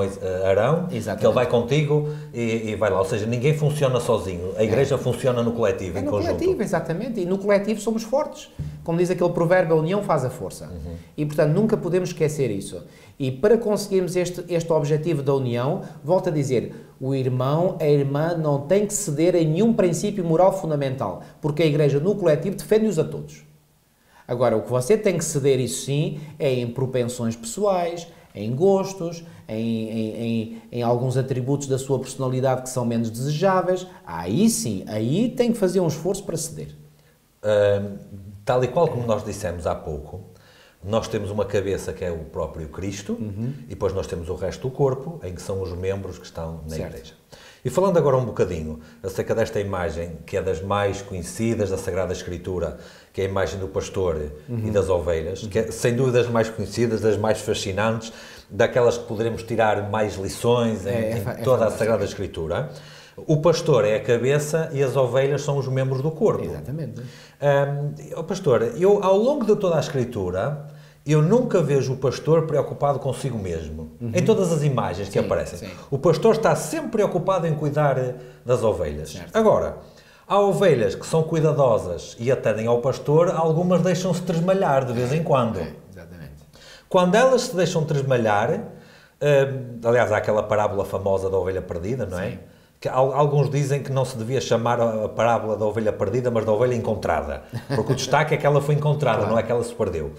Arão, Exatamente. que ele vai contigo e vai lá. Ou seja, ninguém funciona sozinho. A igreja funciona no coletivo, em conjunto. No coletivo, exatamente. E no coletivo somos fortes. Como diz aquele provérbio, a união faz a força. E, portanto, nunca podemos esquecer isso. E para conseguirmos este objetivo da união, volto a dizer, o irmão, a irmã não tem que ceder em nenhum princípio moral fundamental, porque a igreja no coletivo defende-os a todos. Agora, o que você tem que ceder, isso sim, é em propensões pessoais, em gostos, em alguns atributos da sua personalidade que são menos desejáveis. Aí sim, aí tem que fazer um esforço para ceder. Tal e qual como nós dissemos há pouco, nós temos uma cabeça que é o próprio Cristo e depois nós temos o resto do corpo, em que são os membros que estão na igreja. E falando agora um bocadinho acerca desta imagem, que é das mais conhecidas da Sagrada Escritura, que é a imagem do pastor e das ovelhas, que é sem dúvida das mais conhecidas, das mais fascinantes, daquelas que poderemos tirar mais lições em toda a Sagrada Escritura. O pastor é a cabeça e as ovelhas são os membros do corpo. Exatamente. Pastor, eu ao longo de toda a Escritura, eu nunca vejo o pastor preocupado consigo mesmo. Em todas as imagens que aparecem. Sim. O pastor está sempre preocupado em cuidar das ovelhas. Certo. Agora, Há ovelhas que são cuidadosas e atendem ao pastor, algumas deixam-se tresmalhar de vez em quando. Exatamente. Quando elas se deixam tresmalhar, aliás, há aquela parábola famosa da ovelha perdida, não é? Sim. Que alguns dizem que não se devia chamar a parábola da ovelha perdida, mas da ovelha encontrada. Porque o destaque é que ela foi encontrada, Claro. não é que ela se perdeu.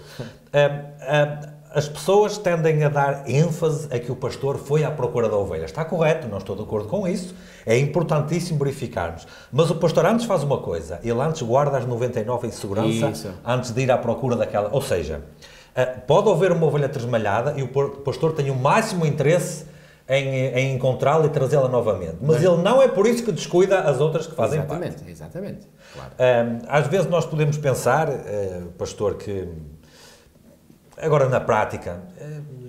As pessoas tendem a dar ênfase a que o pastor foi à procura da ovelha. Está correto, não estou de acordo com isso. É importantíssimo verificarmos. Mas o pastor antes faz uma coisa. Ele antes guarda as 99 em segurança Isso. antes de ir à procura daquela. Ou seja, pode haver uma ovelha tresmalhada e o pastor tem o máximo interesse em encontrá-la e trazê-la novamente. Mas ele não é por isso que descuida as outras que fazem parte. Exatamente. Claro. Às vezes nós podemos pensar, pastor, que agora na prática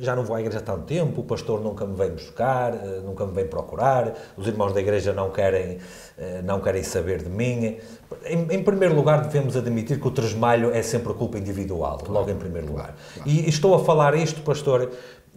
já não vou à igreja há tanto tempo, o pastor nunca me vem buscar, nunca me vem procurar, os irmãos da igreja não querem saber de mim. Em primeiro lugar, devemos admitir que o tresmalho é sempre culpa individual, logo em primeiro lugar. E estou a falar isto, pastor,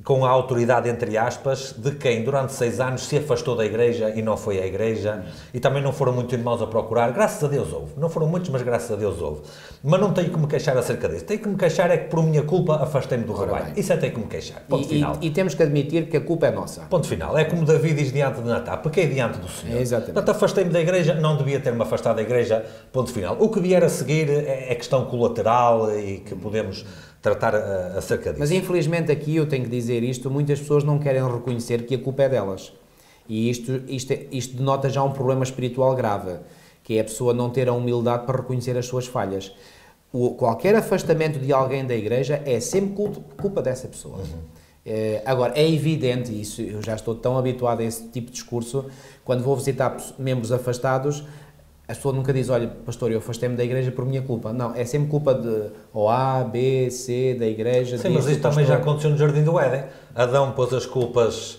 com a autoridade, entre aspas, de quem durante 6 anos se afastou da igreja e não foi à igreja, e também não foram muitos irmãos a procurar. Graças a Deus houve. Não foram muitos, mas graças a Deus houve. Mas não tenho que me queixar acerca disso. Tenho que me queixar é que por minha culpa afastei-me do rebanho. Isso é tenho que me queixar. Ponto final. E temos que admitir que a culpa é nossa. Ponto final. É como Davi diz diante de Natan: pequei diante do Senhor. Exatamente. Portanto, afastei-me da igreja, não devia ter-me afastado da igreja. Ponto final. O que vier a seguir é questão colateral e que podemos tratar acerca disso. Mas infelizmente aqui eu tenho que dizer isto, muitas pessoas não querem reconhecer que a culpa é delas. E isto denota já um problema espiritual grave, que é a pessoa não ter a humildade para reconhecer as suas falhas. Qualquer afastamento de alguém da igreja é sempre culpa dessa pessoa. Agora, é evidente, isso eu já estou tão habituado a esse tipo de discurso, quando vou visitar membros afastados, a pessoa nunca diz: olha, pastor, eu afastei-me da igreja por minha culpa. Não, é sempre culpa de ou A, B, C, da igreja. Sim, mas isso também já aconteceu no Jardim do Éden. Adão pôs as culpas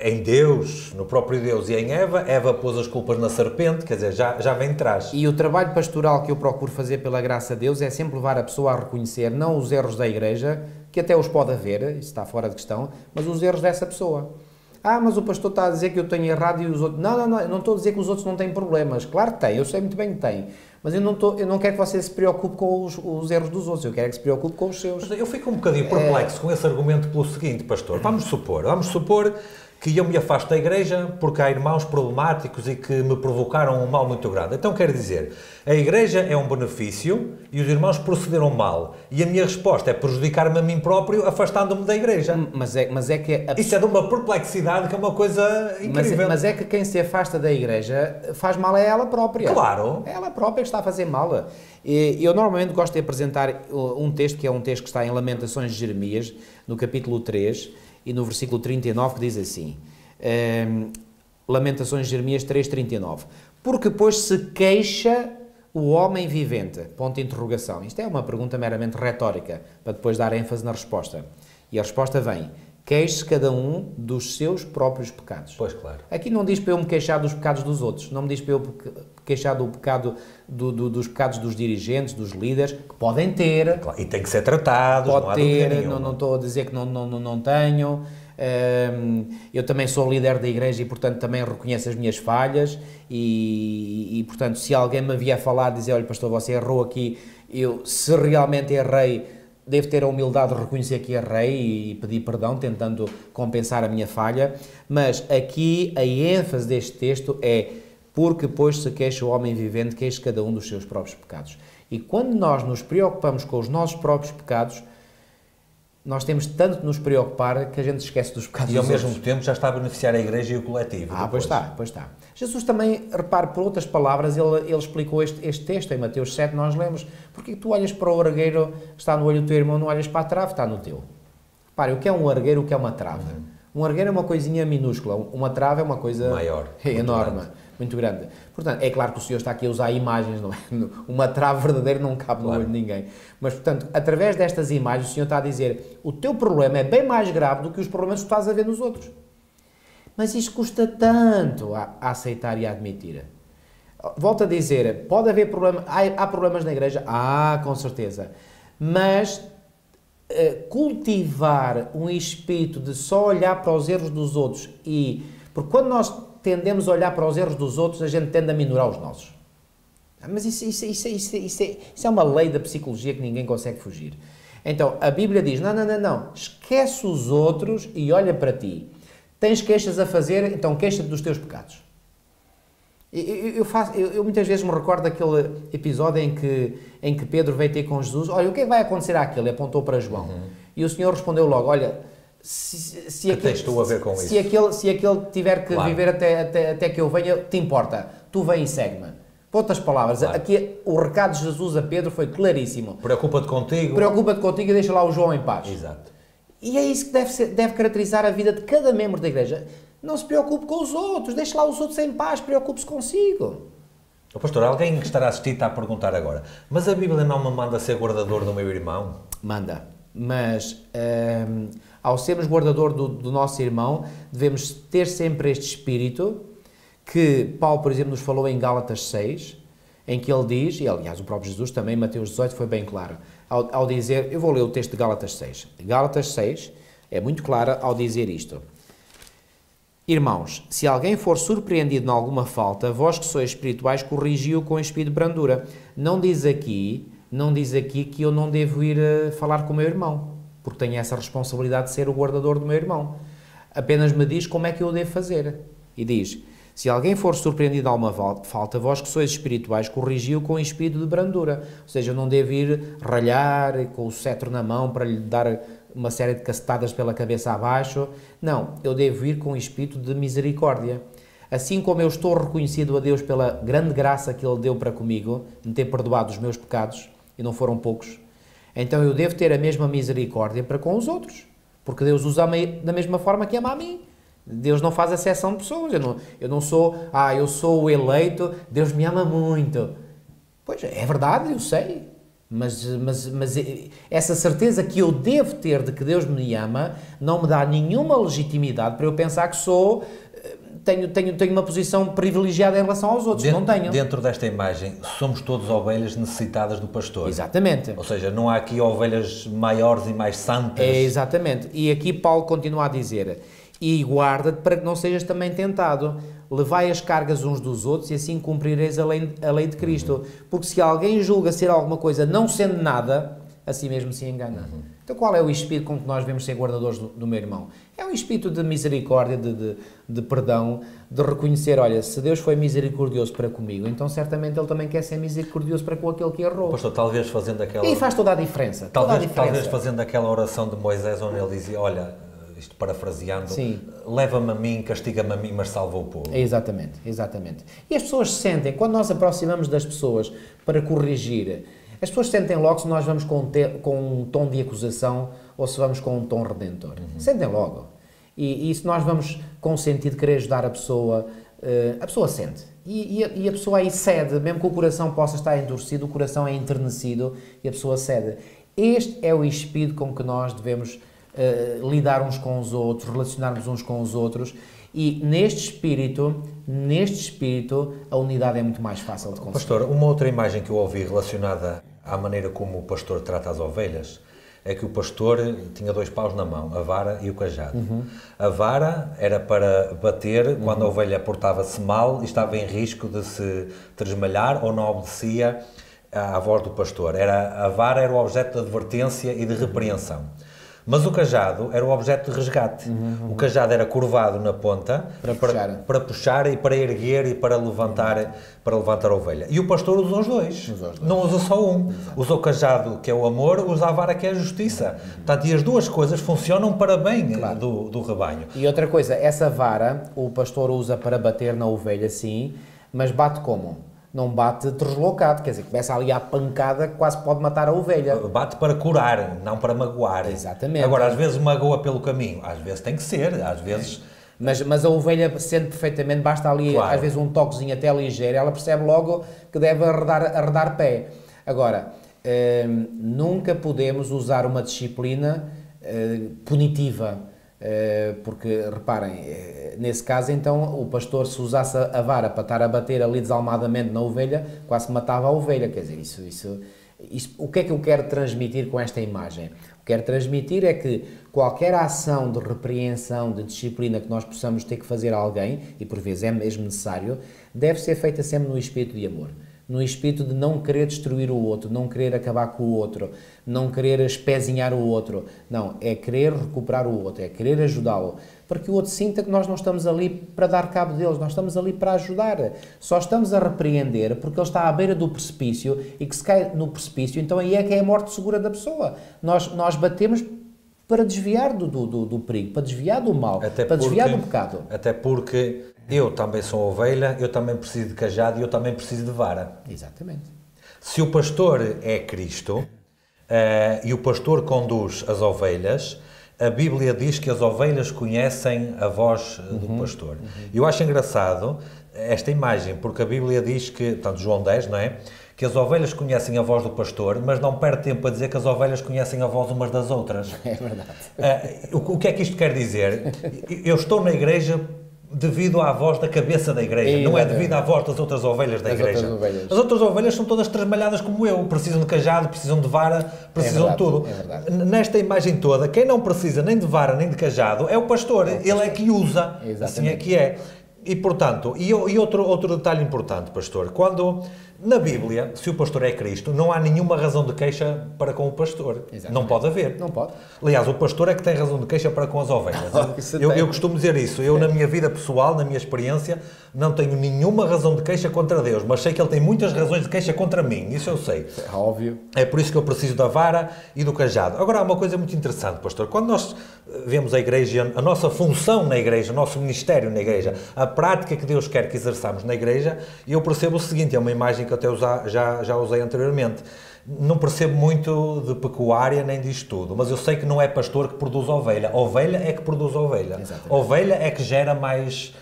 em Deus, no próprio Deus, e em Eva. Eva pôs as culpas na serpente, quer dizer, já vem de trás. E o trabalho pastoral que eu procuro fazer pela graça de Deus é sempre levar a pessoa a reconhecer não os erros da igreja, que até os pode haver, isso está fora de questão, mas os erros dessa pessoa. Mas o pastor está a dizer que eu tenho errado e os outros... Não, eu não estou a dizer que os outros não têm problemas. Claro que têm, eu sei muito bem que têm. Mas eu não quero que você se preocupe com os erros dos outros, eu quero que se preocupe com os seus. Mas eu fico um bocadinho perplexo com esse argumento pelo seguinte, pastor. Vamos supor que eu me afasto da igreja porque há irmãos problemáticos e que me provocaram um mal muito grande. Então quer dizer, a igreja é um benefício e os irmãos procederam mal. E a minha resposta é prejudicar-me a mim próprio afastando-me da igreja. Mas é que... Isso é de uma perplexidade que é uma coisa incrível. Mas é que quem se afasta da igreja faz mal a ela própria. Claro. É ela própria que está a fazer mal. Eu normalmente gosto de apresentar um texto, que é um texto que está em Lamentações de Jeremias, no capítulo 3, e no versículo 39, que diz assim, Lamentações de Jeremias 3:39, porque pois se queixa o homem vivente, ponto de interrogação. Isto é uma pergunta meramente retórica, para depois dar ênfase na resposta. E a resposta vem: queixe cada um dos seus próprios pecados. Pois, claro. Aqui não diz para eu me queixar dos pecados dos outros, não me diz para eu queixar do pecado, dos pecados dos dirigentes, dos líderes, que podem ter. Claro. E tem que ser tratados, pode não há ter, não estou a dizer que não tenho. Eu também sou líder da igreja e, portanto, também reconheço as minhas falhas e portanto, se alguém me vier falar, dizer: olha, pastor, você errou aqui, se realmente errei, devo ter a humildade de reconhecer que errei e pedir perdão, tentando compensar a minha falha. Mas aqui a ênfase deste texto é: porque pois se queixa o homem vivente, queixe cada um dos seus próprios pecados. E quando nós nos preocupamos com os nossos próprios pecados, nós temos tanto de nos preocupar que a gente esquece dos pecados dos outros. E ao mesmo tempo já está a beneficiar a igreja e o coletivo. Pois está. Jesus também, repare, por outras palavras, ele explicou este texto em Mateus 7, nós lemos: porque tu olhas para o argueiro que está no olho do teu irmão, não olhas para a trave que está no teu? Repare, o que é um argueiro, o que é uma trave? Um argueiro é uma coisinha minúscula, uma trave é uma coisa maior, enorme, muito grande. Portanto, é claro que o Senhor está aqui a usar imagens, não é? Uma trave verdadeira não cabe no olho de ninguém. Mas, portanto, através destas imagens, o Senhor está a dizer: o teu problema é bem mais grave do que os problemas que tu estás a ver nos outros. Mas isto custa tanto a aceitar e a admitir. Volto a dizer, pode haver problemas, há problemas na igreja? Com certeza. Mas cultivar um espírito de só olhar para os erros dos outros porque quando nós tendemos a olhar para os erros dos outros, a gente tende a minorar os nossos. Mas isso é uma lei da psicologia que ninguém consegue fugir. Então, a Bíblia diz, não, esquece os outros e olha para ti. Tens queixas a fazer, então queixa-te dos teus pecados. Eu muitas vezes me recordo daquele episódio em que Pedro veio ter com Jesus, olha, o que é que vai acontecer àquele? Apontou para João. E o Senhor respondeu logo, olha, se aquele tiver que viver até que eu venha, te importa, tu vem e segue-me. Por outras palavras, aqui o recado de Jesus a Pedro foi claríssimo. Preocupa-te contigo. Preocupa-te contigo e deixa lá o João em paz. Exato. E é isso que deve caracterizar a vida de cada membro da igreja. Não se preocupe com os outros, deixe lá os outros em paz, preocupe-se consigo. Pastor, alguém que estará a assistir está a perguntar agora, mas a Bíblia não me manda ser guardador do meu irmão? Manda, mas ao sermos guardador do nosso irmão, devemos ter sempre este espírito que Paulo, por exemplo, nos falou em Gálatas 6, em que ele diz, e aliás o próprio Jesus também, Mateus 18, foi bem claro, ao dizer, eu vou ler o texto de Gálatas 6. Gálatas 6 é muito clara ao dizer isto. Irmãos, se alguém for surpreendido em alguma falta, vós que sois espirituais, corrigi-o com espírito de brandura. Não diz aqui que eu não devo ir falar com o meu irmão, porque tenho essa responsabilidade de ser o guardador do meu irmão. Apenas me diz como é que eu devo fazer. E diz, se alguém for surpreendido em alguma falta, vós que sois espirituais, corrigi-o com espírito de brandura. Ou seja, eu não devo ir ralhar com o cetro na mão para lhe dar uma série de cacetadas pela cabeça abaixo. Não, eu devo ir com espírito de misericórdia. Assim como eu estou reconhecido a Deus pela grande graça que Ele deu para comigo, de ter perdoado os meus pecados, e não foram poucos, então eu devo ter a mesma misericórdia para com os outros, porque Deus os ama da mesma forma que ama a mim. Deus não faz exceção de pessoas. Eu não sou, eu sou o eleito, Deus me ama muito. Pois, é verdade, eu sei. Mas essa certeza que eu devo ter de que Deus me ama não me dá nenhuma legitimidade para eu pensar que tenho uma posição privilegiada em relação aos outros. Não tenho. Dentro desta imagem, somos todos ovelhas necessitadas do pastor. Exatamente. Ou seja, não há aqui ovelhas maiores e mais santas. É, exatamente. E aqui Paulo continua a dizer, e guarda-te para que não sejas também tentado. Levai as cargas uns dos outros e assim cumprireis a lei de Cristo. Porque se alguém julga ser alguma coisa não sendo nada, assim mesmo se engana. Então qual é o espírito com que nós devemos ser guardadores do meu irmão? É um espírito de misericórdia, de perdão, de reconhecer, olha, se Deus foi misericordioso para comigo, então certamente Ele também quer ser misericordioso para com aquele que errou. Pastor, talvez fazendo aquela... E faz toda a diferença. Talvez fazendo aquela oração de Moisés onde ele dizia, olha... isto parafraseando, leva-me a mim, castiga-me a mim, mas salva o povo. Exatamente. E as pessoas sentem, quando nós aproximamos das pessoas para corrigir, as pessoas sentem logo se nós vamos com um tom de acusação ou se vamos com um tom redentor. Sentem logo. E se nós vamos com o sentido de querer ajudar a pessoa sente. E a pessoa aí cede, mesmo que o coração possa estar endurecido, o coração é enternecido e a pessoa cede. Este é o espírito com que nós devemos lidar uns com os outros, relacionarmos uns com os outros, e neste espírito, a unidade é muito mais fácil de conseguir. Pastor, uma outra imagem que eu ouvi relacionada à maneira como o pastor trata as ovelhas, é que o pastor tinha 2 paus na mão, a vara e o cajado. A vara era para bater quando a ovelha portava-se mal e estava em risco de se tresmalhar ou não obedecia à voz do pastor. A vara era o objeto de advertência e de repreensão. Mas o cajado era o objeto de resgate. O cajado era curvado na ponta para puxar e para erguer e para levantar a ovelha. E o pastor usa os dois. Não usa só um. Exato. Usa o cajado, que é o amor, usa a vara, que é a justiça. Portanto, e as duas coisas funcionam para bem do rebanho. E outra coisa, essa vara o pastor usa para bater na ovelha, sim, mas bate como? Não bate deslocado, quer dizer, começa ali a pancada que quase pode matar a ovelha. Bate para curar, não para magoar. Exatamente. Agora, às vezes magoa pelo caminho, às vezes tem que ser, às vezes... Mas a ovelha sente perfeitamente, basta ali, às vezes, um toquezinho até ligeiro, ela percebe logo que deve arredar pé. Agora, nunca podemos usar uma disciplina punitiva, porque, reparem, nesse caso, então, o pastor, se usasse a vara para estar a bater ali desalmadamente na ovelha, quase matava a ovelha. Quer dizer, isso, o que é que eu quero transmitir com esta imagem? O que quero transmitir é que qualquer ação de repreensão, de disciplina que nós possamos ter que fazer a alguém, e por vezes é mesmo necessário, deve ser feita sempre no espírito de amor. no espírito de não querer destruir o outro, não querer acabar com o outro, não querer espezinhar o outro. Não, é querer recuperar o outro, é querer ajudá-lo, para que o outro sinta que nós não estamos ali para dar cabo deles, nós estamos ali para ajudar. Só estamos a repreender porque ele está à beira do precipício e que se cai no precipício, então aí é que é a morte segura da pessoa. Nós batemos para desviar do perigo, para desviar do mal, para desviar do pecado. Até porque eu também sou ovelha, eu também preciso de cajado e eu também preciso de vara. Exatamente. Se o pastor é Cristo e o pastor conduz as ovelhas, a Bíblia diz que as ovelhas conhecem a voz do pastor. Eu acho engraçado esta imagem, porque a Bíblia diz que, tanto João 10, não é? Que as ovelhas conhecem a voz do pastor, mas não perde tempo a dizer que as ovelhas conhecem a voz umas das outras. É verdade. O que é que isto quer dizer? Eu estou na igreja devido à voz da cabeça da igreja, não é devido à voz das outras ovelhas da igreja. As outras ovelhas são todas trasmalhadas como eu, precisam de cajado, precisam de vara, precisam de tudo. Nesta imagem toda, quem não precisa nem de vara nem de cajado é o pastor, ele é que usa, exatamente. Assim é que é. E portanto, outro detalhe importante, pastor, quando na Bíblia, se o pastor é Cristo, não há nenhuma razão de queixa para com o pastor. Exatamente. Não pode haver. Não pode. Aliás, o pastor é que tem razão de queixa para com as ovelhas. Eu costumo dizer isso. Eu, na minha vida pessoal, na minha experiência, não tenho nenhuma razão de queixa contra Deus, mas sei que Ele tem muitas razões de queixa contra mim. Isso eu sei. É óbvio. É por isso que eu preciso da vara e do cajado. Agora, há uma coisa muito interessante, pastor. Quando nós vemos a igreja, a nossa função na igreja, o nosso ministério na igreja, a prática que Deus quer que exerçamos na igreja, eu percebo o seguinte, é uma imagem que eu até já usei anteriormente. Não percebo muito de pecuária nem disto tudo, mas eu sei que não é pastor que produz ovelha. Ovelha é que produz ovelha. Exatamente. Ovelha é que gera mais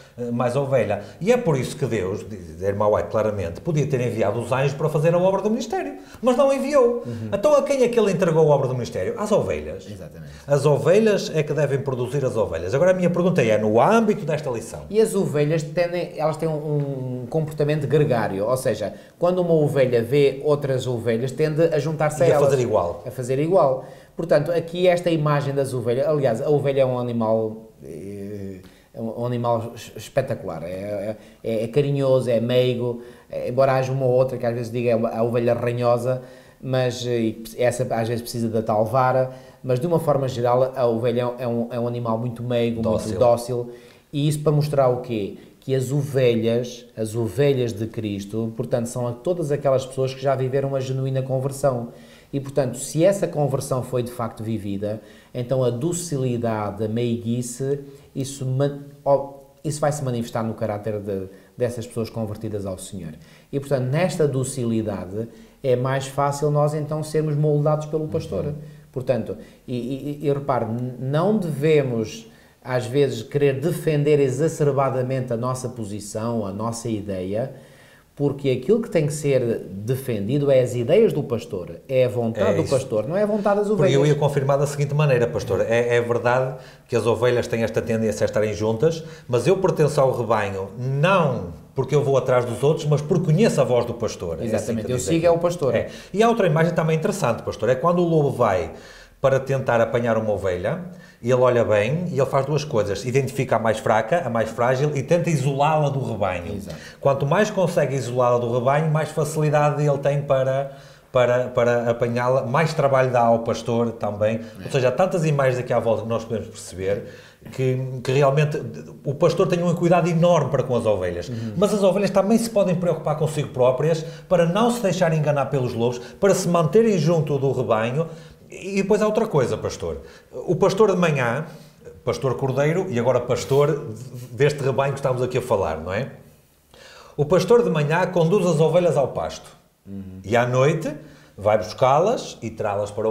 ovelha. E é por isso que Deus, diz a irmã White claramente, podia ter enviado os anjos para fazer a obra do ministério, mas não enviou. Então a quem é que ele entregou a obra do ministério? Às ovelhas. Exatamente. As ovelhas é que devem produzir as ovelhas. Agora a minha pergunta é, no âmbito desta lição. E as ovelhas elas têm um comportamento gregário, ou seja, quando uma ovelha vê outras ovelhas, tende a juntar-se a elas. A fazer igual. A fazer igual. Portanto, aqui esta imagem das ovelhas, aliás, a ovelha é um animal espetacular, é carinhoso, é meigo, embora haja uma ou outra que às vezes diga a ovelha ranhosa, mas essa às vezes precisa da tal vara, mas de uma forma geral a ovelha é um animal muito meigo, muito dócil, e isso para mostrar o quê? Que as ovelhas de Cristo, portanto, são todas aquelas pessoas que já viveram uma genuína conversão. E, portanto, se essa conversão foi de facto vivida, então a docilidade, a meiguice, isso vai se manifestar no caráter dessas pessoas convertidas ao Senhor. E, portanto, nesta docilidade é mais fácil nós então sermos moldados pelo pastor. Portanto, e repare, não devemos às vezes querer defender exacerbadamente a nossa posição, a nossa ideia, porque aquilo que tem que ser defendido é as ideias do pastor, é a vontade do pastor, não é a vontade das ovelhas. Porque eu ia confirmar da seguinte maneira, pastor, é verdade que as ovelhas têm esta tendência a estarem juntas, mas eu pertenço ao rebanho não porque eu vou atrás dos outros, mas porque conheço a voz do pastor. Exatamente, eu sigo o pastor. E há outra imagem também interessante, pastor, é quando o lobo vai para tentar apanhar uma ovelha, e ele olha bem e ele faz duas coisas, identifica a mais fraca, a mais frágil e tenta isolá-la do rebanho. Exato. Quanto mais consegue isolá-la do rebanho, mais facilidade ele tem para apanhá-la, mais trabalho dá ao pastor também. Ou seja, há tantas imagens aqui à volta que nós podemos perceber que realmente o pastor tem um cuidado enorme para com as ovelhas. Mas as ovelhas também se podem preocupar consigo próprias para não se deixarem enganar pelos lobos, para se manterem junto do rebanho. E depois há outra coisa, pastor. O pastor de manhã, pastor cordeiro e agora pastor deste rebanho que estamos aqui a falar, não é? O pastor de manhã conduz as ovelhas ao pasto. E à noite vai buscá-las e trá-las para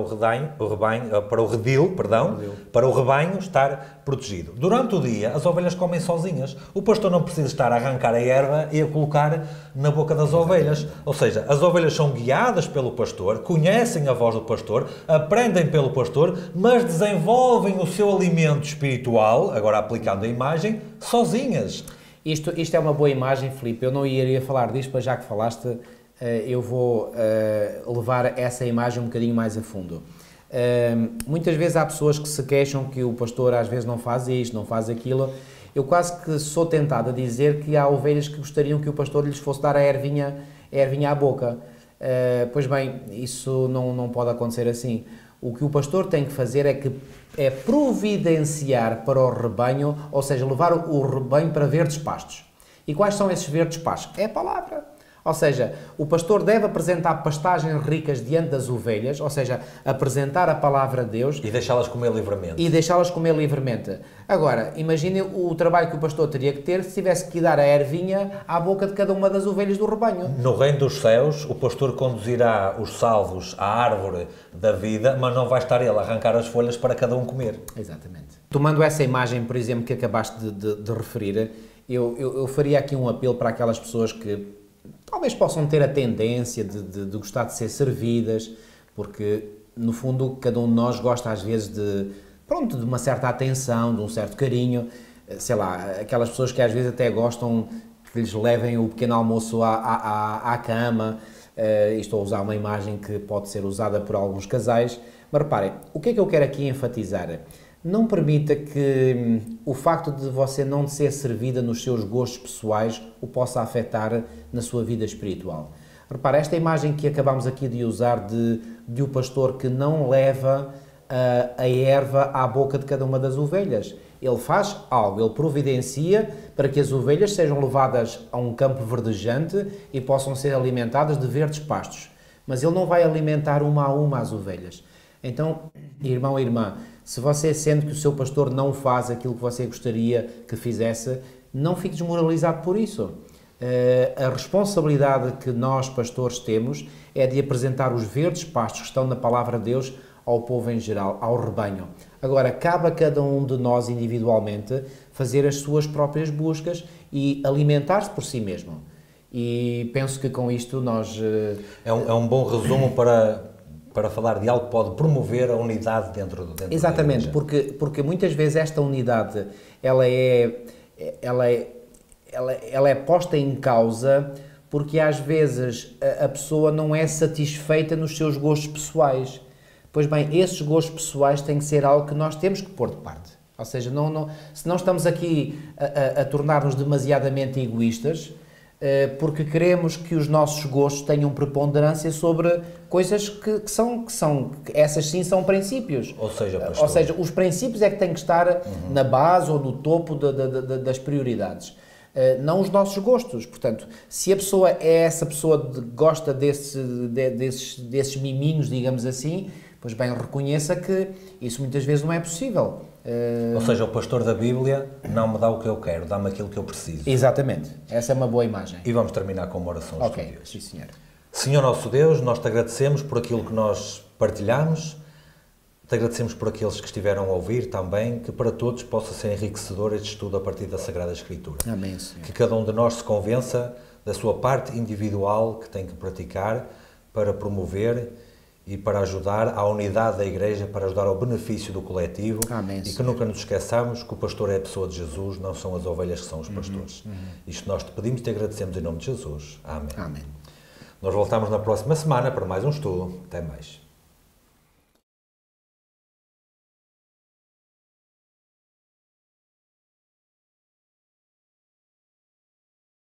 para o rebanho estar protegido. Durante o dia, as ovelhas comem sozinhas. O pastor não precisa estar a arrancar a erva e a colocar na boca das ovelhas. Ou seja, as ovelhas são guiadas pelo pastor, conhecem a voz do pastor, aprendem pelo pastor, mas desenvolvem o seu alimento espiritual, agora aplicando a imagem, sozinhas. Isto é uma boa imagem, Filipe. Eu não iria falar disto, mas já que falaste, eu vou levar essa imagem um bocadinho mais a fundo. Muitas vezes há pessoas que se queixam que o pastor às vezes não faz isto, não faz aquilo. Eu quase que sou tentado a dizer que há ovelhas que gostariam que o pastor lhes fosse dar a ervinha a ervinha à boca. Pois bem, isso não pode acontecer assim. O que o pastor tem que fazer é providenciar para o rebanho, ou seja, levar o rebanho para verdes pastos. E quais são esses verdes pastos? É a palavra. Ou seja, o pastor deve apresentar pastagens ricas diante das ovelhas, ou seja, apresentar a palavra de Deus. E deixá-las comer livremente. E deixá-las comer livremente. Agora, imagine o trabalho que o pastor teria que ter se tivesse que dar a ervinha à boca de cada uma das ovelhas do rebanho. No reino dos céus, o pastor conduzirá os salvos à árvore da vida, mas não vai estar ele a arrancar as folhas para cada um comer. Exatamente. Tomando essa imagem, por exemplo, que acabaste de referir, eu faria aqui um apelo para aquelas pessoas que talvez possam ter a tendência de gostar de ser servidas, porque, no fundo, cada um de nós gosta, às vezes, de uma certa atenção, de um certo carinho. Sei lá, aquelas pessoas que, às vezes, até gostam que lhes levem o pequeno almoço à cama. Estou a usar uma imagem que pode ser usada por alguns casais. Mas, reparem, o que é que eu quero aqui enfatizar? Não permita que o facto de você não ser servida nos seus gostos pessoais o possa afetar na sua vida espiritual. Repara, esta imagem que acabamos aqui de usar de o pastor que não leva a erva à boca de cada uma das ovelhas. Ele faz algo, ele providencia para que as ovelhas sejam levadas a um campo verdejante e possam ser alimentadas de verdes pastos. Mas ele não vai alimentar uma a uma as ovelhas. Então, irmão e irmã, se você sente que o seu pastor não faz aquilo que você gostaria que fizesse, não fique desmoralizado por isso. A responsabilidade que nós, pastores, temos é de apresentar os verdes pastos que estão na palavra de Deus ao povo em geral, ao rebanho. Agora, cabe a cada um de nós individualmente fazer as suas próprias buscas e alimentar-se por si mesmo. E penso que com isto nós... É um bom resumo para falar de algo que pode promover a unidade dentro Exatamente, porque muitas vezes esta unidade ela é posta em causa porque às vezes a pessoa não é satisfeita nos seus gostos pessoais. Pois bem, esses gostos pessoais têm que ser algo que nós temos que pôr de parte. Ou seja, se não estamos aqui a tornar-nos demasiadamente egoístas, porque queremos que os nossos gostos tenham preponderância sobre coisas que essas sim são princípios. Ou seja, os princípios é que têm que estar na base ou no topo das prioridades. Não os nossos gostos. Portanto, se a pessoa é essa pessoa que gosta desses miminhos, digamos assim, pois bem, reconheça que isso muitas vezes não é possível. Ou seja, o pastor da Bíblia não me dá o que eu quero, dá-me aquilo que eu preciso. Exatamente. Essa é uma boa imagem. E vamos terminar com uma oração. Ok, sim senhor. Senhor nosso Deus, nós te agradecemos por aquilo que nós partilhamos, te agradecemos por aqueles que estiveram a ouvir também, que para todos possa ser enriquecedor este estudo a partir da Sagrada Escritura. Amém, Senhor. Que cada um de nós se convença da sua parte individual que tem que praticar para promover e para ajudar à unidade da Igreja, para ajudar ao benefício do coletivo. Amém, e que nunca nos esqueçamos que o pastor é a pessoa de Jesus, não são as ovelhas que são os pastores. Isto nós te pedimos e te agradecemos em nome de Jesus. Amém. Amém. Nós voltamos na próxima semana para mais um estudo. Até mais.